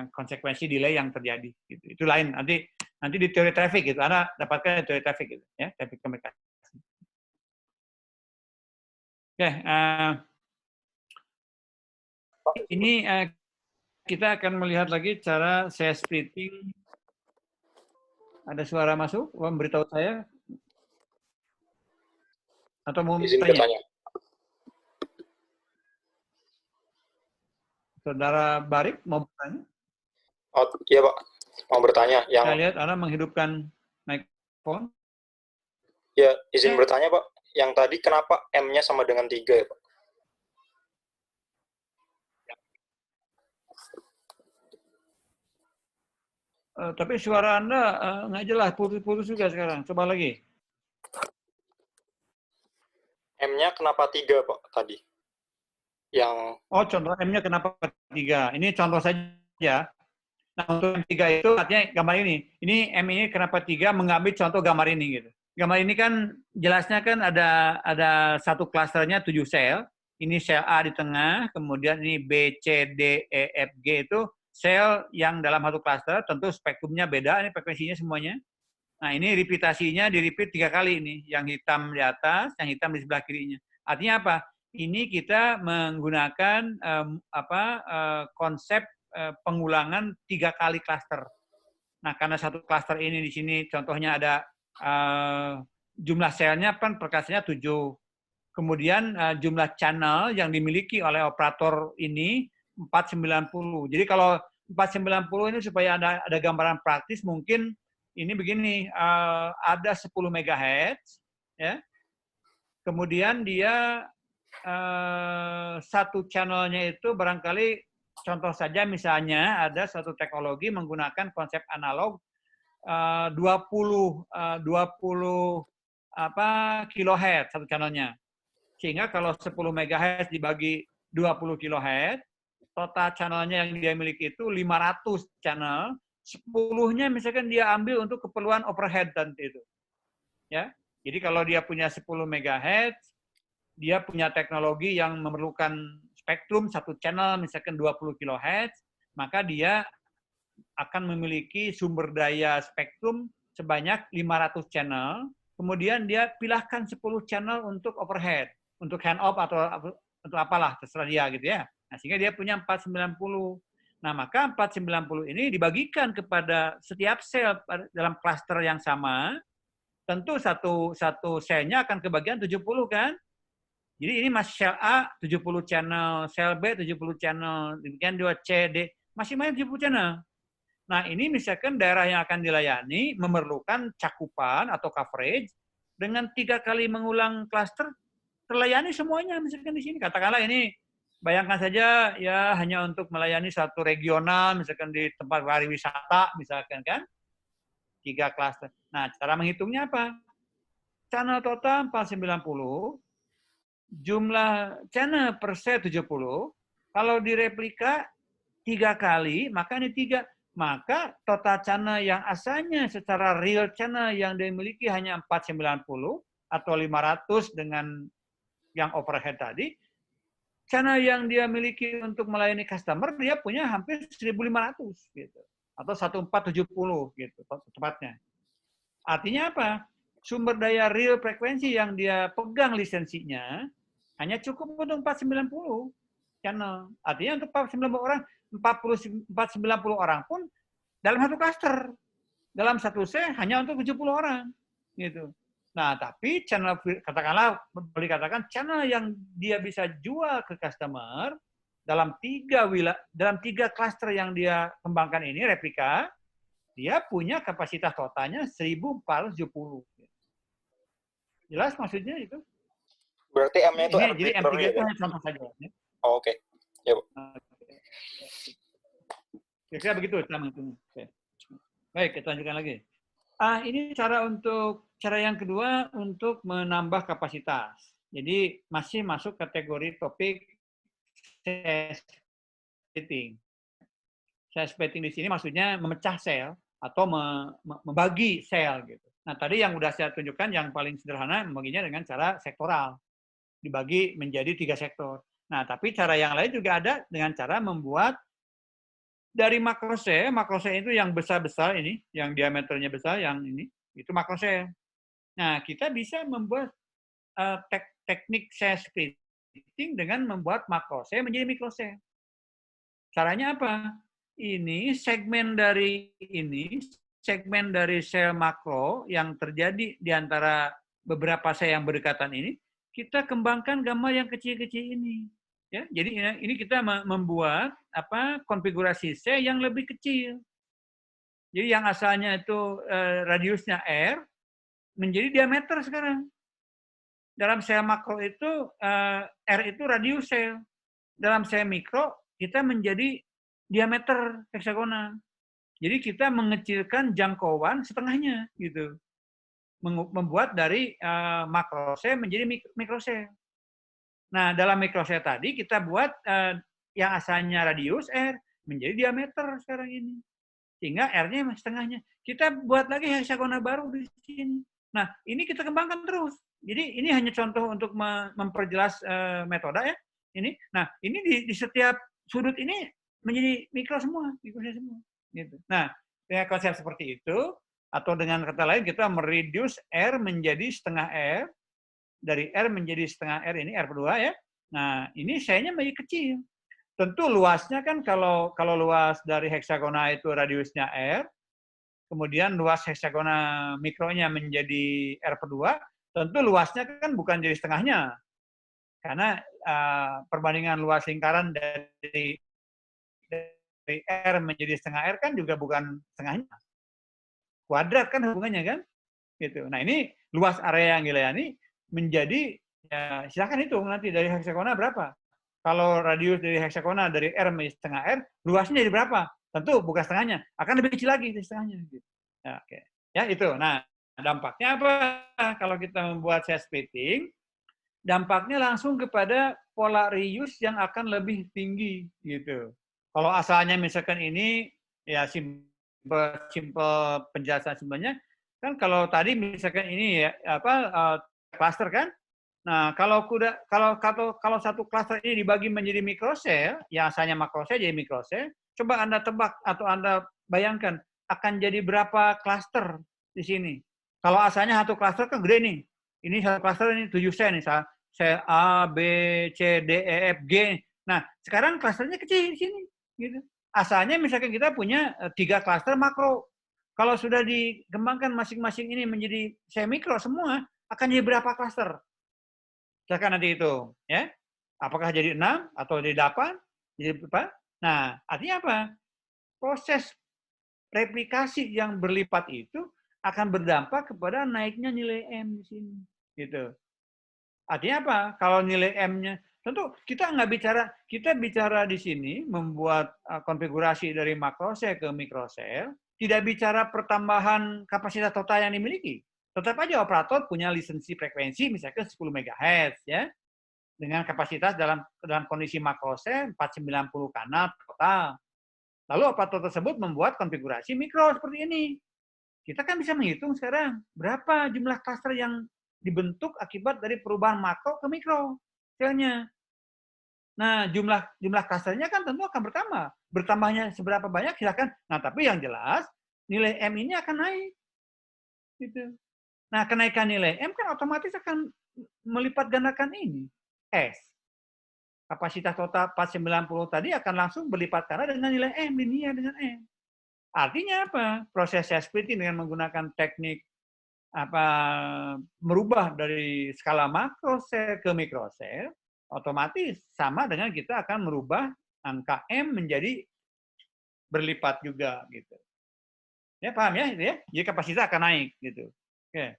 konsekuensi delay yang terjadi. Gitu. Itu lain. Nanti di teori traffic gitu. Anda dapatkan di teori traffic gitu, ya, traffic komunikasi. Oke, ini kita akan melihat lagi cara saya splitting. Ada suara masuk? Memberitahu saya? Atau mau Izin tanya? bertanya. Saudara Barik mau bertanya? Oh, iya Pak, mau bertanya. Saya lihat Anda menghidupkan microphone. Ya, izin bertanya Pak. Yang tadi kenapa M-nya sama dengan 3 ya Pak? Tapi suara Anda nggak jelas, putus-putus juga sekarang. Coba lagi. M-nya kenapa 3 Pak tadi? Yang contoh M-nya kenapa 3? Ini contoh saja. Nah, untuk M3 itu artinya gambar ini. Ini M ini kenapa 3 mengambil contoh gambar ini gitu. Gambar ini kan jelasnya kan ada satu klasternya 7 sel. Ini sel A di tengah, kemudian ini B, C, D, E, F, G itu sel yang dalam satu klaster, tentu spektrumnya beda, ini frekuensinya semuanya. Nah, ini repeatasinya di-repeat 3 kali ini, yang hitam di atas, yang hitam di sebelah kirinya. Artinya apa? Ini kita menggunakan konsep pengulangan 3 kali klaster. Nah, karena satu klaster ini di sini contohnya ada jumlah selnya kan perkasanya 7. Kemudian jumlah channel yang dimiliki oleh operator ini 490. Jadi kalau 490 ini supaya ada gambaran praktis mungkin ini begini, ada 10 MHz ya. Kemudian dia satu channelnya itu barangkali contoh saja misalnya ada satu teknologi menggunakan konsep analog 20 kilohertz satu channelnya. Sehingga kalau 10 MHz dibagi 20 kilohertz, total channelnya yang dia miliki itu 500 channel, 10-nya misalkan dia ambil untuk keperluan overhead nanti itu. Ya. Jadi kalau dia punya 10 MHz, dia punya teknologi yang memerlukan spektrum satu channel misalkan 20 kHz, maka dia akan memiliki sumber daya spektrum sebanyak 500 channel, kemudian dia pilahkan 10 channel untuk overhead, untuk hand off atau untuk apalah, terserah dia gitu ya. Nah, sehingga dia punya 490. Nah, maka 490 ini dibagikan kepada setiap sel dalam klaster yang sama, tentu satu selnya akan kebagian 70 kan? Jadi ini masih sel A 70 channel, sel B 70 channel, demikian juga C, D, masing-masing 70 channel. Nah, ini misalkan daerah yang akan dilayani memerlukan cakupan atau coverage dengan 3 kali mengulang klaster terlayani semuanya misalkan di sini. Katakanlah ini bayangkan saja ya hanya untuk melayani satu regional misalkan di tempat pariwisata misalkan kan 3 klaster. Nah, cara menghitungnya apa? Channel total 490, jumlah channel per set 70, kalau direplika 3 kali, maka ini 3. Maka total channel yang asalnya secara real channel yang dimiliki hanya 490 atau 500 dengan yang overhead tadi, channel yang dia miliki untuk melayani customer, dia punya hampir 1.500 gitu. Atau 1470 gitu tepatnya. Artinya apa? Sumber daya real frekuensi yang dia pegang lisensinya hanya cukup untuk 490 channel. Artinya untuk 490 orang, 490 orang pun dalam satu cluster. Dalam satu set hanya untuk 70 orang. Gitu. Nah, tapi channel, katakanlah, boleh dikatakan channel yang dia bisa jual ke customer dalam tiga klaster yang dia kembangkan ini, replika, dia punya kapasitas totalnya 1470. Jelas maksudnya itu? Berarti M-nya itu R Jadi M3 ya, itu kan? hanya contoh saja. Ya. Oh, oke. Ya, Bu. Kira-kira begitu cara menghitungnya. Oke. Baik, kita lanjutkan lagi. Ini cara yang kedua untuk menambah kapasitas. Jadi masih masuk kategori topik size splitting. Size splitting di sini maksudnya memecah sel atau membagi sel gitu. Nah, tadi yang udah saya tunjukkan yang paling sederhana membaginya dengan cara sektoral. Dibagi menjadi 3 sektor. Nah, tapi cara yang lain juga ada dengan cara membuat dari makrosel itu yang besar-besar ini, yang diameternya besar, yang ini, itu makrosel. Nah, kita bisa membuat teknik cell splitting dengan membuat makrosel menjadi mikrosel. Caranya apa? Ini segmen dari sel makro yang terjadi di antara beberapa sel yang berdekatan ini, kita kembangkan gambar yang kecil-kecil ini. Ya, jadi ini kita membuat konfigurasi sel yang lebih kecil. Jadi yang asalnya itu radiusnya R menjadi diameter sekarang. Dalam sel makro itu R itu radius sel. Dalam sel mikro kita menjadi diameter heksagonal. Jadi kita mengecilkan jangkauan setengahnya gitu. Membuat dari makrosel menjadi mikrosel. Nah, dalam mikrosel tadi kita buat yang asalnya radius R menjadi diameter sekarang ini. Sehingga R-nya setengahnya. Kita buat lagi heksagonal baru di sini. Nah, ini kita kembangkan terus. Jadi ini hanya contoh untuk memperjelas metode ya. Ini. Nah, ini di setiap sudut ini menjadi mikro semua, mikrosel semua. Gitu. Nah, dengan konsep seperti itu, atau dengan kata lain kita mereduce R menjadi setengah R, dari R menjadi setengah R ini R2 ya. Nah, ini selnya menjadi kecil. Tentu luasnya kan kalau luas dari heksagonal itu radiusnya R, kemudian luas heksagonal mikronya menjadi R2, tentu luasnya kan bukan jadi setengahnya. Karena perbandingan luas lingkaran dari R menjadi setengah R kan juga bukan setengahnya. Kuadrat kan hubungannya kan? Gitu. Nah, ini luas area yang dilayani menjadi, ya silakan hitung nanti dari heksagonal berapa. Kalau radius dari heksagonal dari R menjadi setengah R, luasnya jadi berapa? Tentu bukan setengahnya, akan lebih kecil lagi dari setengahnya. Gitu. Ya, oke. Ya itu. Nah, dampaknya apa kalau kita membuat size splitting? Dampaknya langsung kepada pola reuse yang akan lebih tinggi gitu. Kalau asalnya misalkan ini ya simple penjelasan sebenarnya kan kalau tadi misalkan ini ya cluster kan. Nah, kalau satu cluster ini dibagi menjadi mikrosel, yang asalnya makrosel jadi mikrosel, coba Anda tebak atau Anda bayangkan akan jadi berapa cluster di sini. Kalau asalnya satu cluster kan gede nih. Ini satu cluster ini 7 sel nih, sel A, B, C, D, E, F, G. Nah, sekarang clusternya kecil di sini gitu. Asalnya misalkan kita punya 3 cluster makro. Kalau sudah dikembangkan masing-masing ini menjadi sel mikro semua, akan jadi berapa cluster? Silakan nanti itu, ya. Apakah jadi 6 atau jadi 8? Jadi apa? Nah, artinya apa? Proses replikasi yang berlipat itu akan berdampak kepada naiknya nilai M di sini, gitu. Artinya apa? Kalau nilai M-nya, tentu kita bicara di sini membuat konfigurasi dari makrosel ke mikrosel, tidak bicara pertambahan kapasitas total yang dimiliki. Tetap aja operator punya lisensi frekuensi misalkan 10 MHz ya. Dengan kapasitas dalam kondisi makrosel 490 kanal total. Lalu operator tersebut membuat konfigurasi mikro seperti ini. Kita kan bisa menghitung sekarang berapa jumlah cluster yang dibentuk akibat dari perubahan makro ke mikro selnya. Nah, jumlah clusternya kan tentu akan bertambah. Bertambahnya seberapa banyak silakan. Nah, tapi yang jelas nilai M ini akan naik. Gitu. Nah, kenaikan nilai M kan otomatis akan melipat gandakan ini. S. Kapasitas total 490 tadi akan langsung berlipat ganda dengan nilai M, linear dengan M. Artinya apa? Proses splitting dengan menggunakan teknik merubah dari skala makrosel ke mikrosel otomatis sama dengan kita akan merubah angka M menjadi berlipat juga gitu. Ya paham ya itu ya? Jadi kapasitas akan naik gitu. Oke.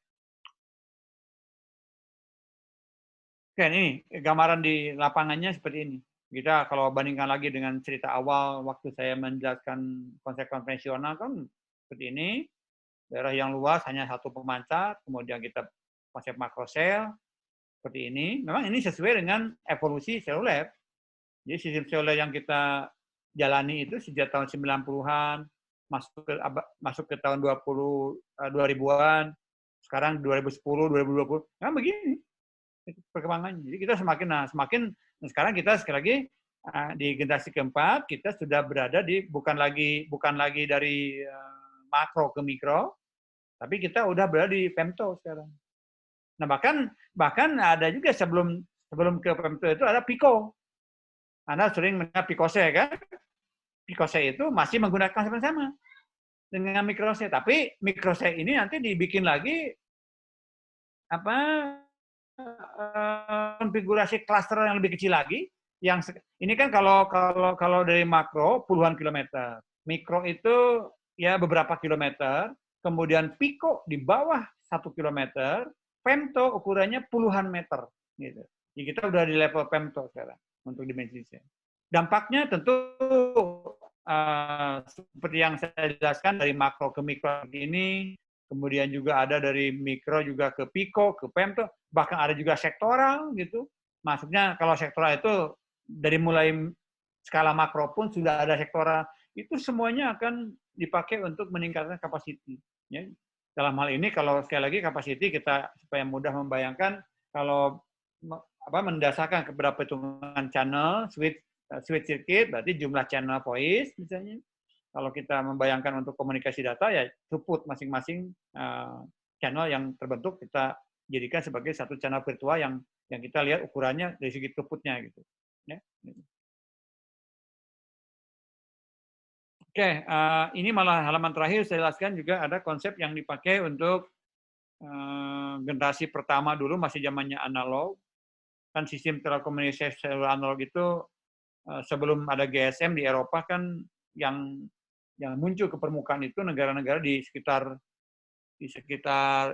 Oke, ini gambaran di lapangannya seperti ini. Kita kalau bandingkan lagi dengan cerita awal waktu saya menjelaskan konsep konvensional kan seperti ini. Daerah yang luas hanya satu pemancar, kemudian kita konsep makrosel seperti ini. Memang ini sesuai dengan evolusi seluler. Jadi sistem seluler yang kita jalani itu sejak tahun 90-an, masuk ke tahun 2000-an, sekarang 2010, 2020. Memang begini perkembangannya. Jadi kita semakin sekarang kita sekali lagi di generasi keempat kita sudah berada di bukan lagi dari makro ke mikro, tapi kita udah berada di femto sekarang. Nah bahkan ada juga sebelum ke femto itu ada pico. Anda sering mendengar picose kan? Picose itu masih menggunakan sama-sama dengan mikrose, tapi mikrose ini nanti dibikin lagi konfigurasi klaster yang lebih kecil lagi. Yang ini kan kalau dari makro puluhan kilometer, mikro itu ya beberapa kilometer, kemudian pico di bawah 1 kilometer, femto ukurannya puluhan meter. Gitu. Jadi kita udah di level femto sekarang untuk dimensi. Dampaknya tentu seperti yang saya jelaskan dari makro ke mikro ini, kemudian juga ada dari mikro juga ke pico, ke femto, bahkan ada juga sektoral gitu. Maksudnya kalau sektoral itu dari mulai skala makro pun sudah ada sektoral. Itu semuanya akan dipakai untuk meningkatkan capacity. Ya. Dalam hal ini kalau sekali lagi capacity kita supaya mudah membayangkan kalau mendasarkan kepada perhitungan channel switch circuit berarti jumlah channel voice misalnya. Kalau kita membayangkan untuk komunikasi data ya throughput masing-masing channel yang terbentuk kita jadikan sebagai satu channel virtual yang kita lihat ukurannya dari segi throughputnya gitu. Ya. Oke, ini malah halaman terakhir saya jelaskan juga ada konsep yang dipakai untuk generasi pertama dulu masih zamannya analog. Kan sistem telekomunikasi seluler analog itu sebelum ada GSM di Eropa kan yang muncul ke permukaan itu negara-negara di sekitar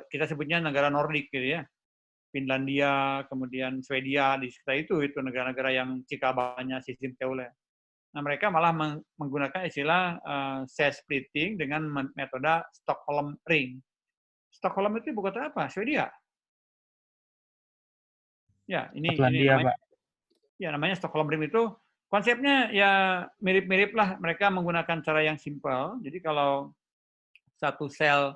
kita sebutnya negara Nordik gitu ya. Finlandia, kemudian Swedia di sekitar itu negara-negara yang cikal bakalnya sistem seluler. Nah, mereka malah menggunakan istilah cell splitting dengan metode Stockholm ring. Stockholm itu ibu kota apa? Swedia. Ya, ini namanya, Pak. Ya, namanya Stockholm ring itu konsepnya ya mirip-mirip lah. Mereka menggunakan cara yang simpel. Jadi kalau satu sel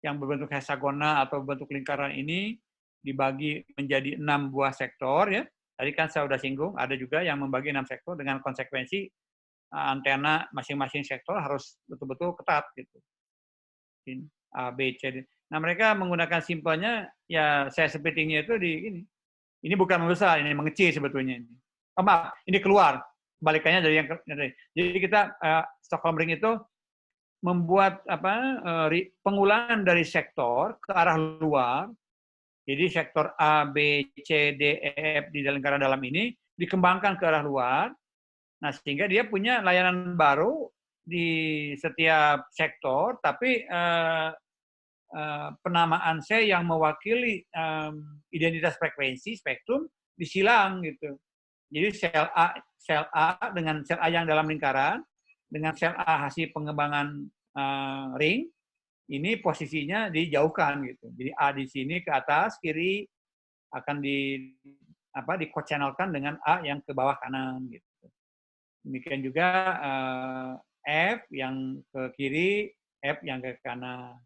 yang berbentuk hexagona atau bentuk lingkaran ini dibagi menjadi 6 buah sektor ya. Tadi kan saya sudah singgung, ada juga yang membagi 6 sektor dengan konsekuensi antena masing-masing sektor harus betul-betul ketat gitu. A, B, C, D. Nah, mereka menggunakan simpelnya ya cell splitting-nya itu di ini. Ini bukan membesar, ini mengecil sebetulnya ini. Oh, maaf, ini keluar. Balikannya dari yang jadi kita Stockholm ring itu membuat pengulangan dari sektor ke arah luar. Jadi sektor A, B, C, D, E, F di lingkaran dalam ini dikembangkan ke arah luar. Nah, sehingga dia punya layanan baru di setiap sektor, tapi penamaan C yang mewakili identitas frekuensi spektrum disilang gitu. Jadi sel A dengan sel A yang dalam lingkaran dengan sel A hasil pengembangan ring ini posisinya dijauhkan gitu. Jadi A di sini ke atas kiri akan di-co-channelkan dengan A yang ke bawah kanan gitu. Demikian juga F yang ke kiri, F yang ke kanan.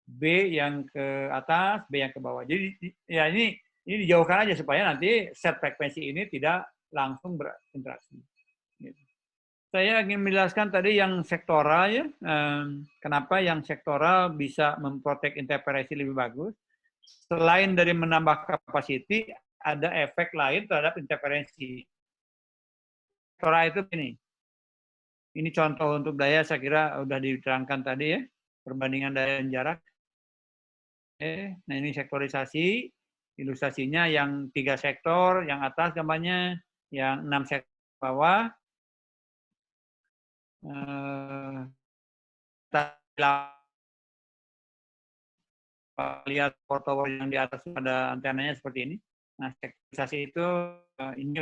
B yang ke atas, B yang ke bawah. Jadi ya ini dijauhkan aja supaya nanti set frekuensi ini tidak langsung berinteraksi. Gitu. Saya ingin menjelaskan tadi yang sektoral ya. Kenapa yang sektoral bisa memprotek interferensi lebih bagus. Selain dari menambah kapasiti, ada efek lain terhadap interferensi. Sektoral itu ini. Ini contoh untuk daya saya kira sudah diterangkan tadi ya. Perbandingan daya dan jarak. Nah ini sektorisasi. Ilustrasinya yang 3 sektor, yang atas gambarnya, yang 6 sektor bawah. Lihat tower yang di atas ada antenanya seperti ini. Nah, sektorisasi itu ini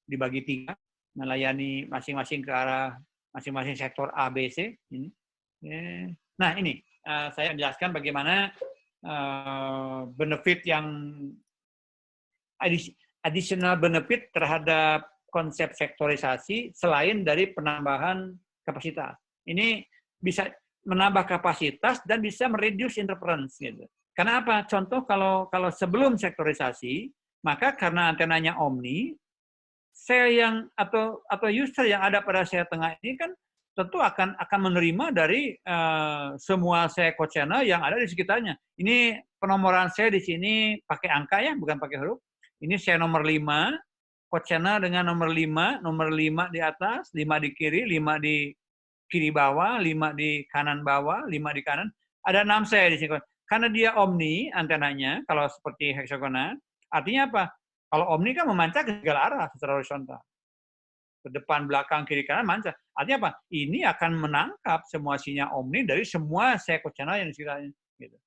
dibagi 3, melayani masing-masing ke arah masing-masing sektor A, B, C. Ini. Nah, ini saya menjelaskan bagaimana benefit yang additional benefit terhadap konsep sektorisasi selain dari penambahan kapasitas. Ini bisa menambah kapasitas dan bisa mereduce interference gitu. Karena apa? Contoh kalau sebelum sektorisasi, maka karena antenanya omni, sel yang atau user yang ada pada sel tengah ini kan tentu akan menerima dari semua sel co-channel yang ada di sekitarnya. Ini penomoran sel di sini pakai angka ya, bukan pakai huruf. Ini sel nomor 5, co-channel dengan nomor 5 di atas, 5 di kiri, 5 di kiri bawah, 5 di kanan bawah, 5 di kanan. Ada 6 sel di sini. Karena dia omni antenanya, kalau seperti heksagonal, artinya apa? Kalau omni kan memancar ke segala arah secara horizontal. Ke depan, belakang, kiri, kanan, mancar. Artinya apa? Ini akan menangkap semua sinyal omni dari semua sel co-channel yang di sekitarnya. Gitu.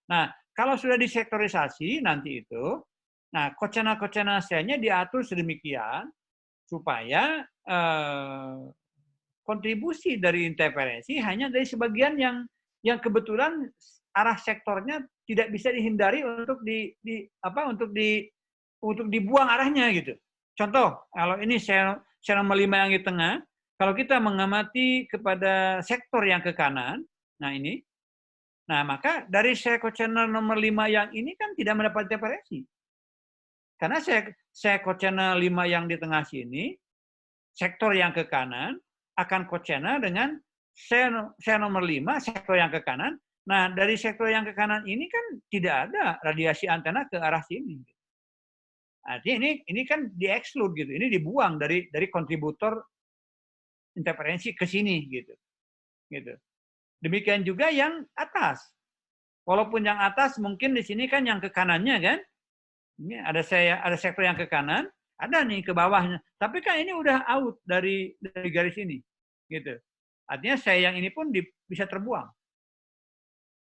Nah, kalau sudah disektorisasi nanti itu, nah co-channel selnya diatur sedemikian supaya kontribusi dari interferensi hanya dari sebagian yang kebetulan arah sektornya tidak bisa dihindari untuk dibuang arahnya gitu. Contoh, kalau ini sel nomor 5 yang di tengah, kalau kita mengamati kepada sektor yang ke kanan, nah ini, nah maka dari sel co-channel nomor 5 yang ini kan tidak mendapat interferensi. Karena sel co-channel 5 yang di tengah sini, sektor yang ke kanan akan co-channel dengan sel nomor 5, sektor yang ke kanan. Nah, dari sektor yang ke kanan ini kan tidak ada radiasi antena ke arah sini. Artinya ini kan di-exclude gitu. Ini dibuang dari kontributor interferensi ke sini gitu. Gitu. Demikian juga yang atas. Walaupun yang atas mungkin di sini kan yang ke kanannya kan. Ini ada sektor yang ke kanan, ada nih ke bawahnya. Tapi kan ini udah out dari garis ini. Gitu. Artinya saya yang ini pun bisa terbuang.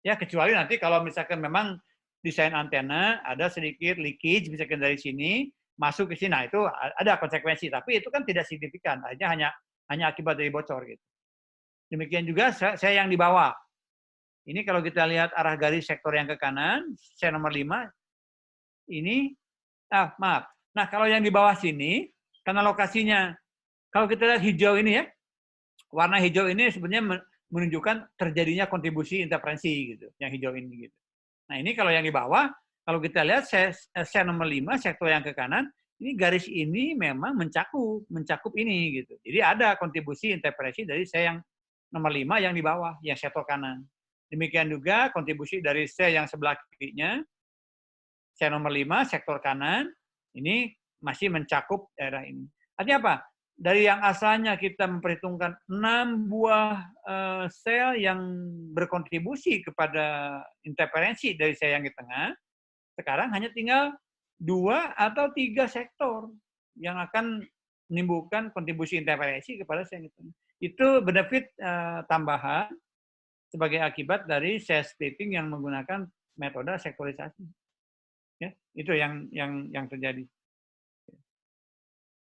Ya, kecuali nanti kalau misalkan memang desain antena ada sedikit leakage misalkan dari sini masuk ke sini, nah itu ada konsekuensi, tapi itu kan tidak signifikan, hanya akibat dari bocor gitu. Demikian juga saya yang di bawah. Ini kalau kita lihat arah garis sektor yang ke kanan, sel nomor 5 ini maaf. Nah, kalau yang di bawah sini karena lokasinya kalau kita lihat hijau ini ya. Warna hijau ini sebenarnya menunjukkan terjadinya kontribusi interferensi gitu, yang hijau ini gitu. Nah, ini kalau yang di bawah, kalau kita lihat sel nomor 5, sektor yang ke kanan, ini garis ini memang mencakup ini gitu. Jadi ada kontribusi interferensi dari sel yang nomor 5 yang di bawah, yang sektor kanan. Demikian juga kontribusi dari sel yang sebelah kirinya, sel nomor 5, sektor kanan, ini masih mencakup daerah ini. Artinya apa? Dari yang asalnya kita memperhitungkan 6 buah sel yang berkontribusi kepada interferensi dari sel yang di tengah, sekarang hanya tinggal 2 atau 3 sektor yang akan menimbulkan kontribusi interferensi kepada sel yang di tengah. Itu benefit tambahan sebagai akibat dari sel splitting yang menggunakan metode sektorisasi. Ya, itu yang terjadi.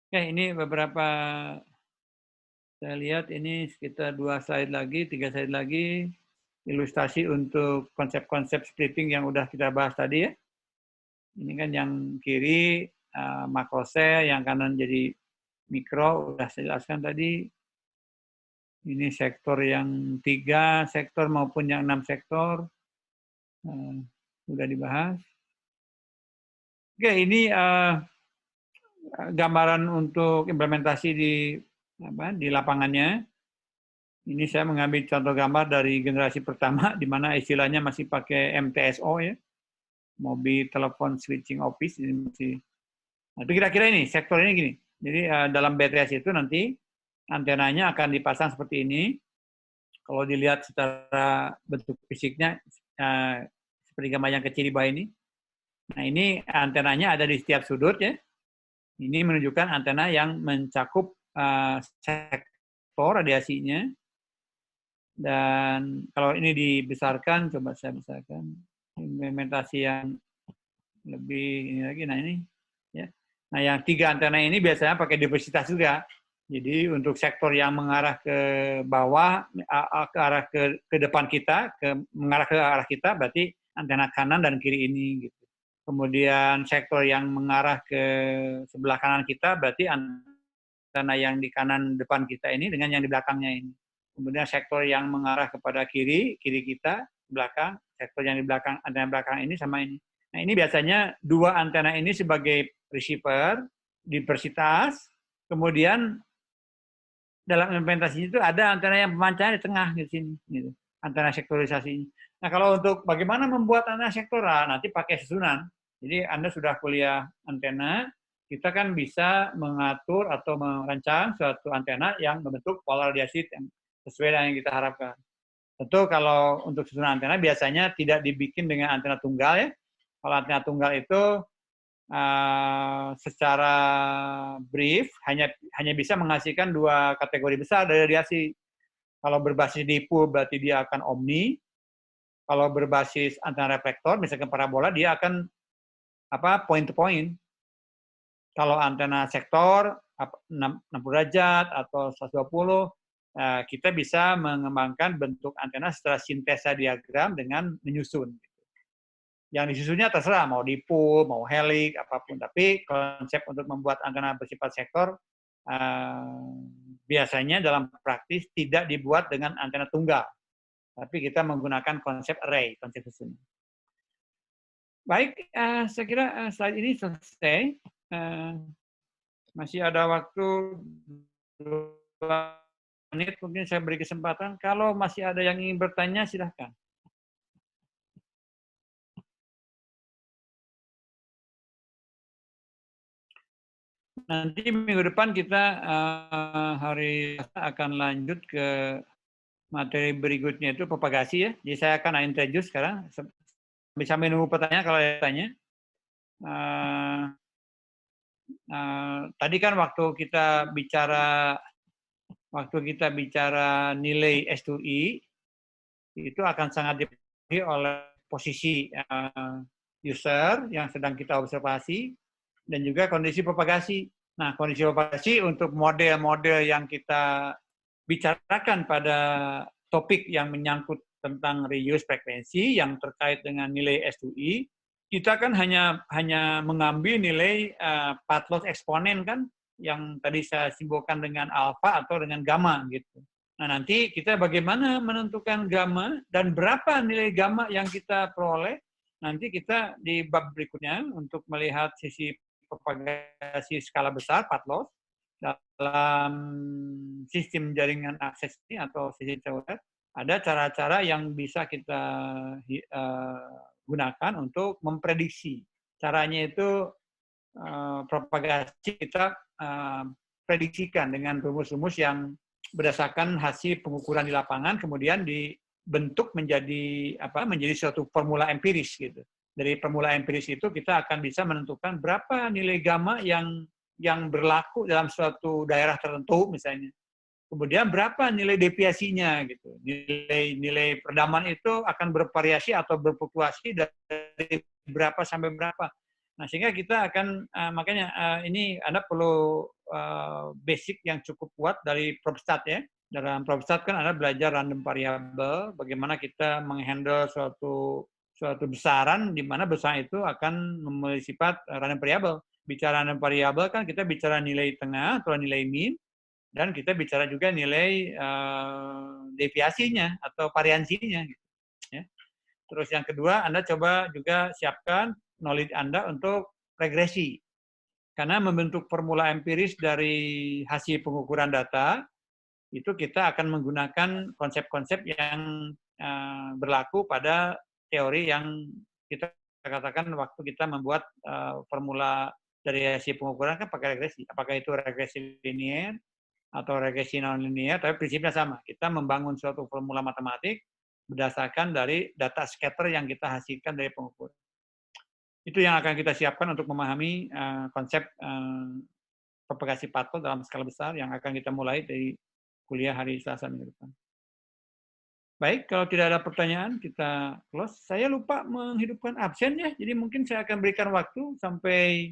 Oke, ini beberapa, saya lihat ini sekitar 2 slide lagi, 3 slide lagi, ilustrasi untuk konsep-konsep splitting yang udah kita bahas tadi ya. Ini kan yang kiri makro sel, yang kanan jadi mikro, udah saya jelaskan tadi. Ini sektor yang 3 sektor maupun yang 6 sektor, udah dibahas. Oke, ini gambaran untuk implementasi di lapangannya. Ini saya mengambil contoh gambar dari generasi pertama, di mana istilahnya masih pakai MTSO ya, Mobile Telephone Switching Office. Nah, kira-kira ini sektor ini gini. Jadi dalam BTS itu nanti antenanya akan dipasang seperti ini. Kalau dilihat secara bentuk fisiknya seperti gambar yang kecil di bawah ini. Nah, ini antenanya ada di setiap sudut ya. Ini menunjukkan antena yang mencakup sektor radiasinya. Dan kalau ini dibesarkan, coba saya besarkan implementasi yang lebih ini lagi. Nah ini, ya. Nah yang 3 antena ini biasanya pakai diversitas juga. Jadi untuk sektor yang mengarah ke bawah, ke arah ke depan kita, mengarah ke arah kita, berarti antena kanan dan kiri ini. Gitu. Kemudian sektor yang mengarah ke sebelah kanan kita, berarti antena yang di kanan depan kita ini dengan yang di belakangnya ini. Kemudian sektor yang mengarah kepada kiri kita, belakang, sektor yang di belakang, antena belakang ini sama ini. Nah ini biasanya 2 antena ini sebagai receiver, diversitas, kemudian dalam implementasinya itu ada antena yang pemancar di tengah di sini, gitu. Antena sektorisasi. Nah kalau untuk bagaimana membuat antena sektoral, nanti pakai susunan. Jadi Anda sudah kuliah antena, kita kan bisa mengatur atau merancang suatu antena yang membentuk pola radiasi yang sesuai dengan yang kita harapkan. Tentu kalau untuk susunan antena biasanya tidak dibikin dengan antena tunggal ya. Kalau antena tunggal itu secara brief hanya bisa menghasilkan 2 kategori besar dari radiasi. Kalau berbasis dipol berarti dia akan omni. Kalau berbasis antena reflektor, misalkan parabola, dia akan point to point. Kalau antena sektor 60 derajat atau 120, kita bisa mengembangkan bentuk antena secara sintesa diagram dengan menyusun. Yang disusunnya terserah, mau dipol, mau helix, apapun. Tapi konsep untuk membuat antena bersifat sektor biasanya dalam praktis tidak dibuat dengan antena tunggal. Tapi kita menggunakan konsep array, konsep susunan. Baik, saya kira slide ini selesai. Masih ada waktu 2 menit, mungkin saya beri kesempatan. Kalau masih ada yang ingin bertanya, silahkan. Nanti minggu depan kita hari akan lanjut ke materi berikutnya itu propagasi ya. Jadi saya akan introduce sekarang. Bisa menunggu pertanyaan kalau ada tanya. Tadi kan waktu kita bicara nilai S2I itu akan sangat dipengaruhi oleh posisi user yang sedang kita observasi dan juga kondisi propagasi. Nah, kondisi propagasi untuk model-model yang kita bicarakan pada topik yang menyangkut tentang reuse frekuensi yang terkait dengan nilai S2I, kita kan hanya mengambil nilai path loss eksponen kan, yang tadi saya simbolkan dengan alfa atau dengan gamma gitu. Nah nanti kita bagaimana menentukan gamma dan berapa nilai gamma yang kita peroleh, nanti kita di bab berikutnya untuk melihat sisi propagasi skala besar path loss dalam sistem jaringan akses ini atau sistem seluler, ada cara-cara yang bisa kita gunakan untuk memprediksi. Caranya itu propagasi kita prediksikan dengan rumus-rumus yang berdasarkan hasil pengukuran di lapangan, kemudian dibentuk menjadi suatu formula empiris gitu. Dari formula empiris itu kita akan bisa menentukan berapa nilai gamma yang berlaku dalam suatu daerah tertentu misalnya. Kemudian berapa nilai deviasinya gitu. Nilai peredaman itu akan bervariasi atau berfluktuasi dari berapa sampai berapa. Nah, sehingga kita akan makanya ini Anda perlu basic yang cukup kuat dari PropStat ya. Dalam PropStat kan Anda belajar random variable, bagaimana kita menghandle suatu besaran di mana besaran itu akan memiliki sifat random variable. Bicara random variable kan kita bicara nilai tengah atau nilai mean, dan kita bicara juga nilai deviasinya atau variansinya. Gitu, ya. Terus yang kedua, Anda coba juga siapkan knowledge Anda untuk regresi. Karena membentuk formula empiris dari hasil pengukuran data, itu kita akan menggunakan konsep-konsep yang berlaku pada teori yang kita katakan waktu kita membuat formula dari hasil pengukuran kan pakai regresi. Apakah itu regresi linear atau regresi non-linear, tapi prinsipnya sama. Kita membangun suatu formula matematik berdasarkan dari data scatter yang kita hasilkan dari pengukuran. Itu yang akan kita siapkan untuk memahami konsep propagasi partikel dalam skala besar yang akan kita mulai dari kuliah hari Selasa minggu depan. Baik, kalau tidak ada pertanyaan, kita close. Saya lupa menghidupkan absen ya, jadi mungkin saya akan berikan waktu sampai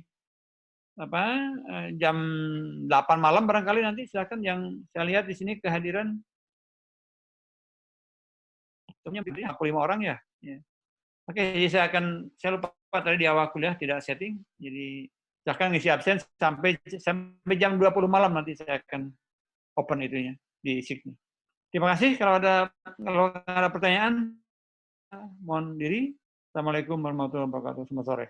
jam 8 malam barangkali nanti. Silakan, yang saya lihat di sini kehadiran 45 orang ya. Oke, jadi saya lupa tadi di awal kuliah tidak setting, jadi silakan ngisi absen sampai jam 20 malam nanti saya akan open itunya di SIG-nya. Terima kasih. Kalau ada pertanyaan, mohon diri. Assalamualaikum warahmatullahi wabarakatuh. Selamat sore.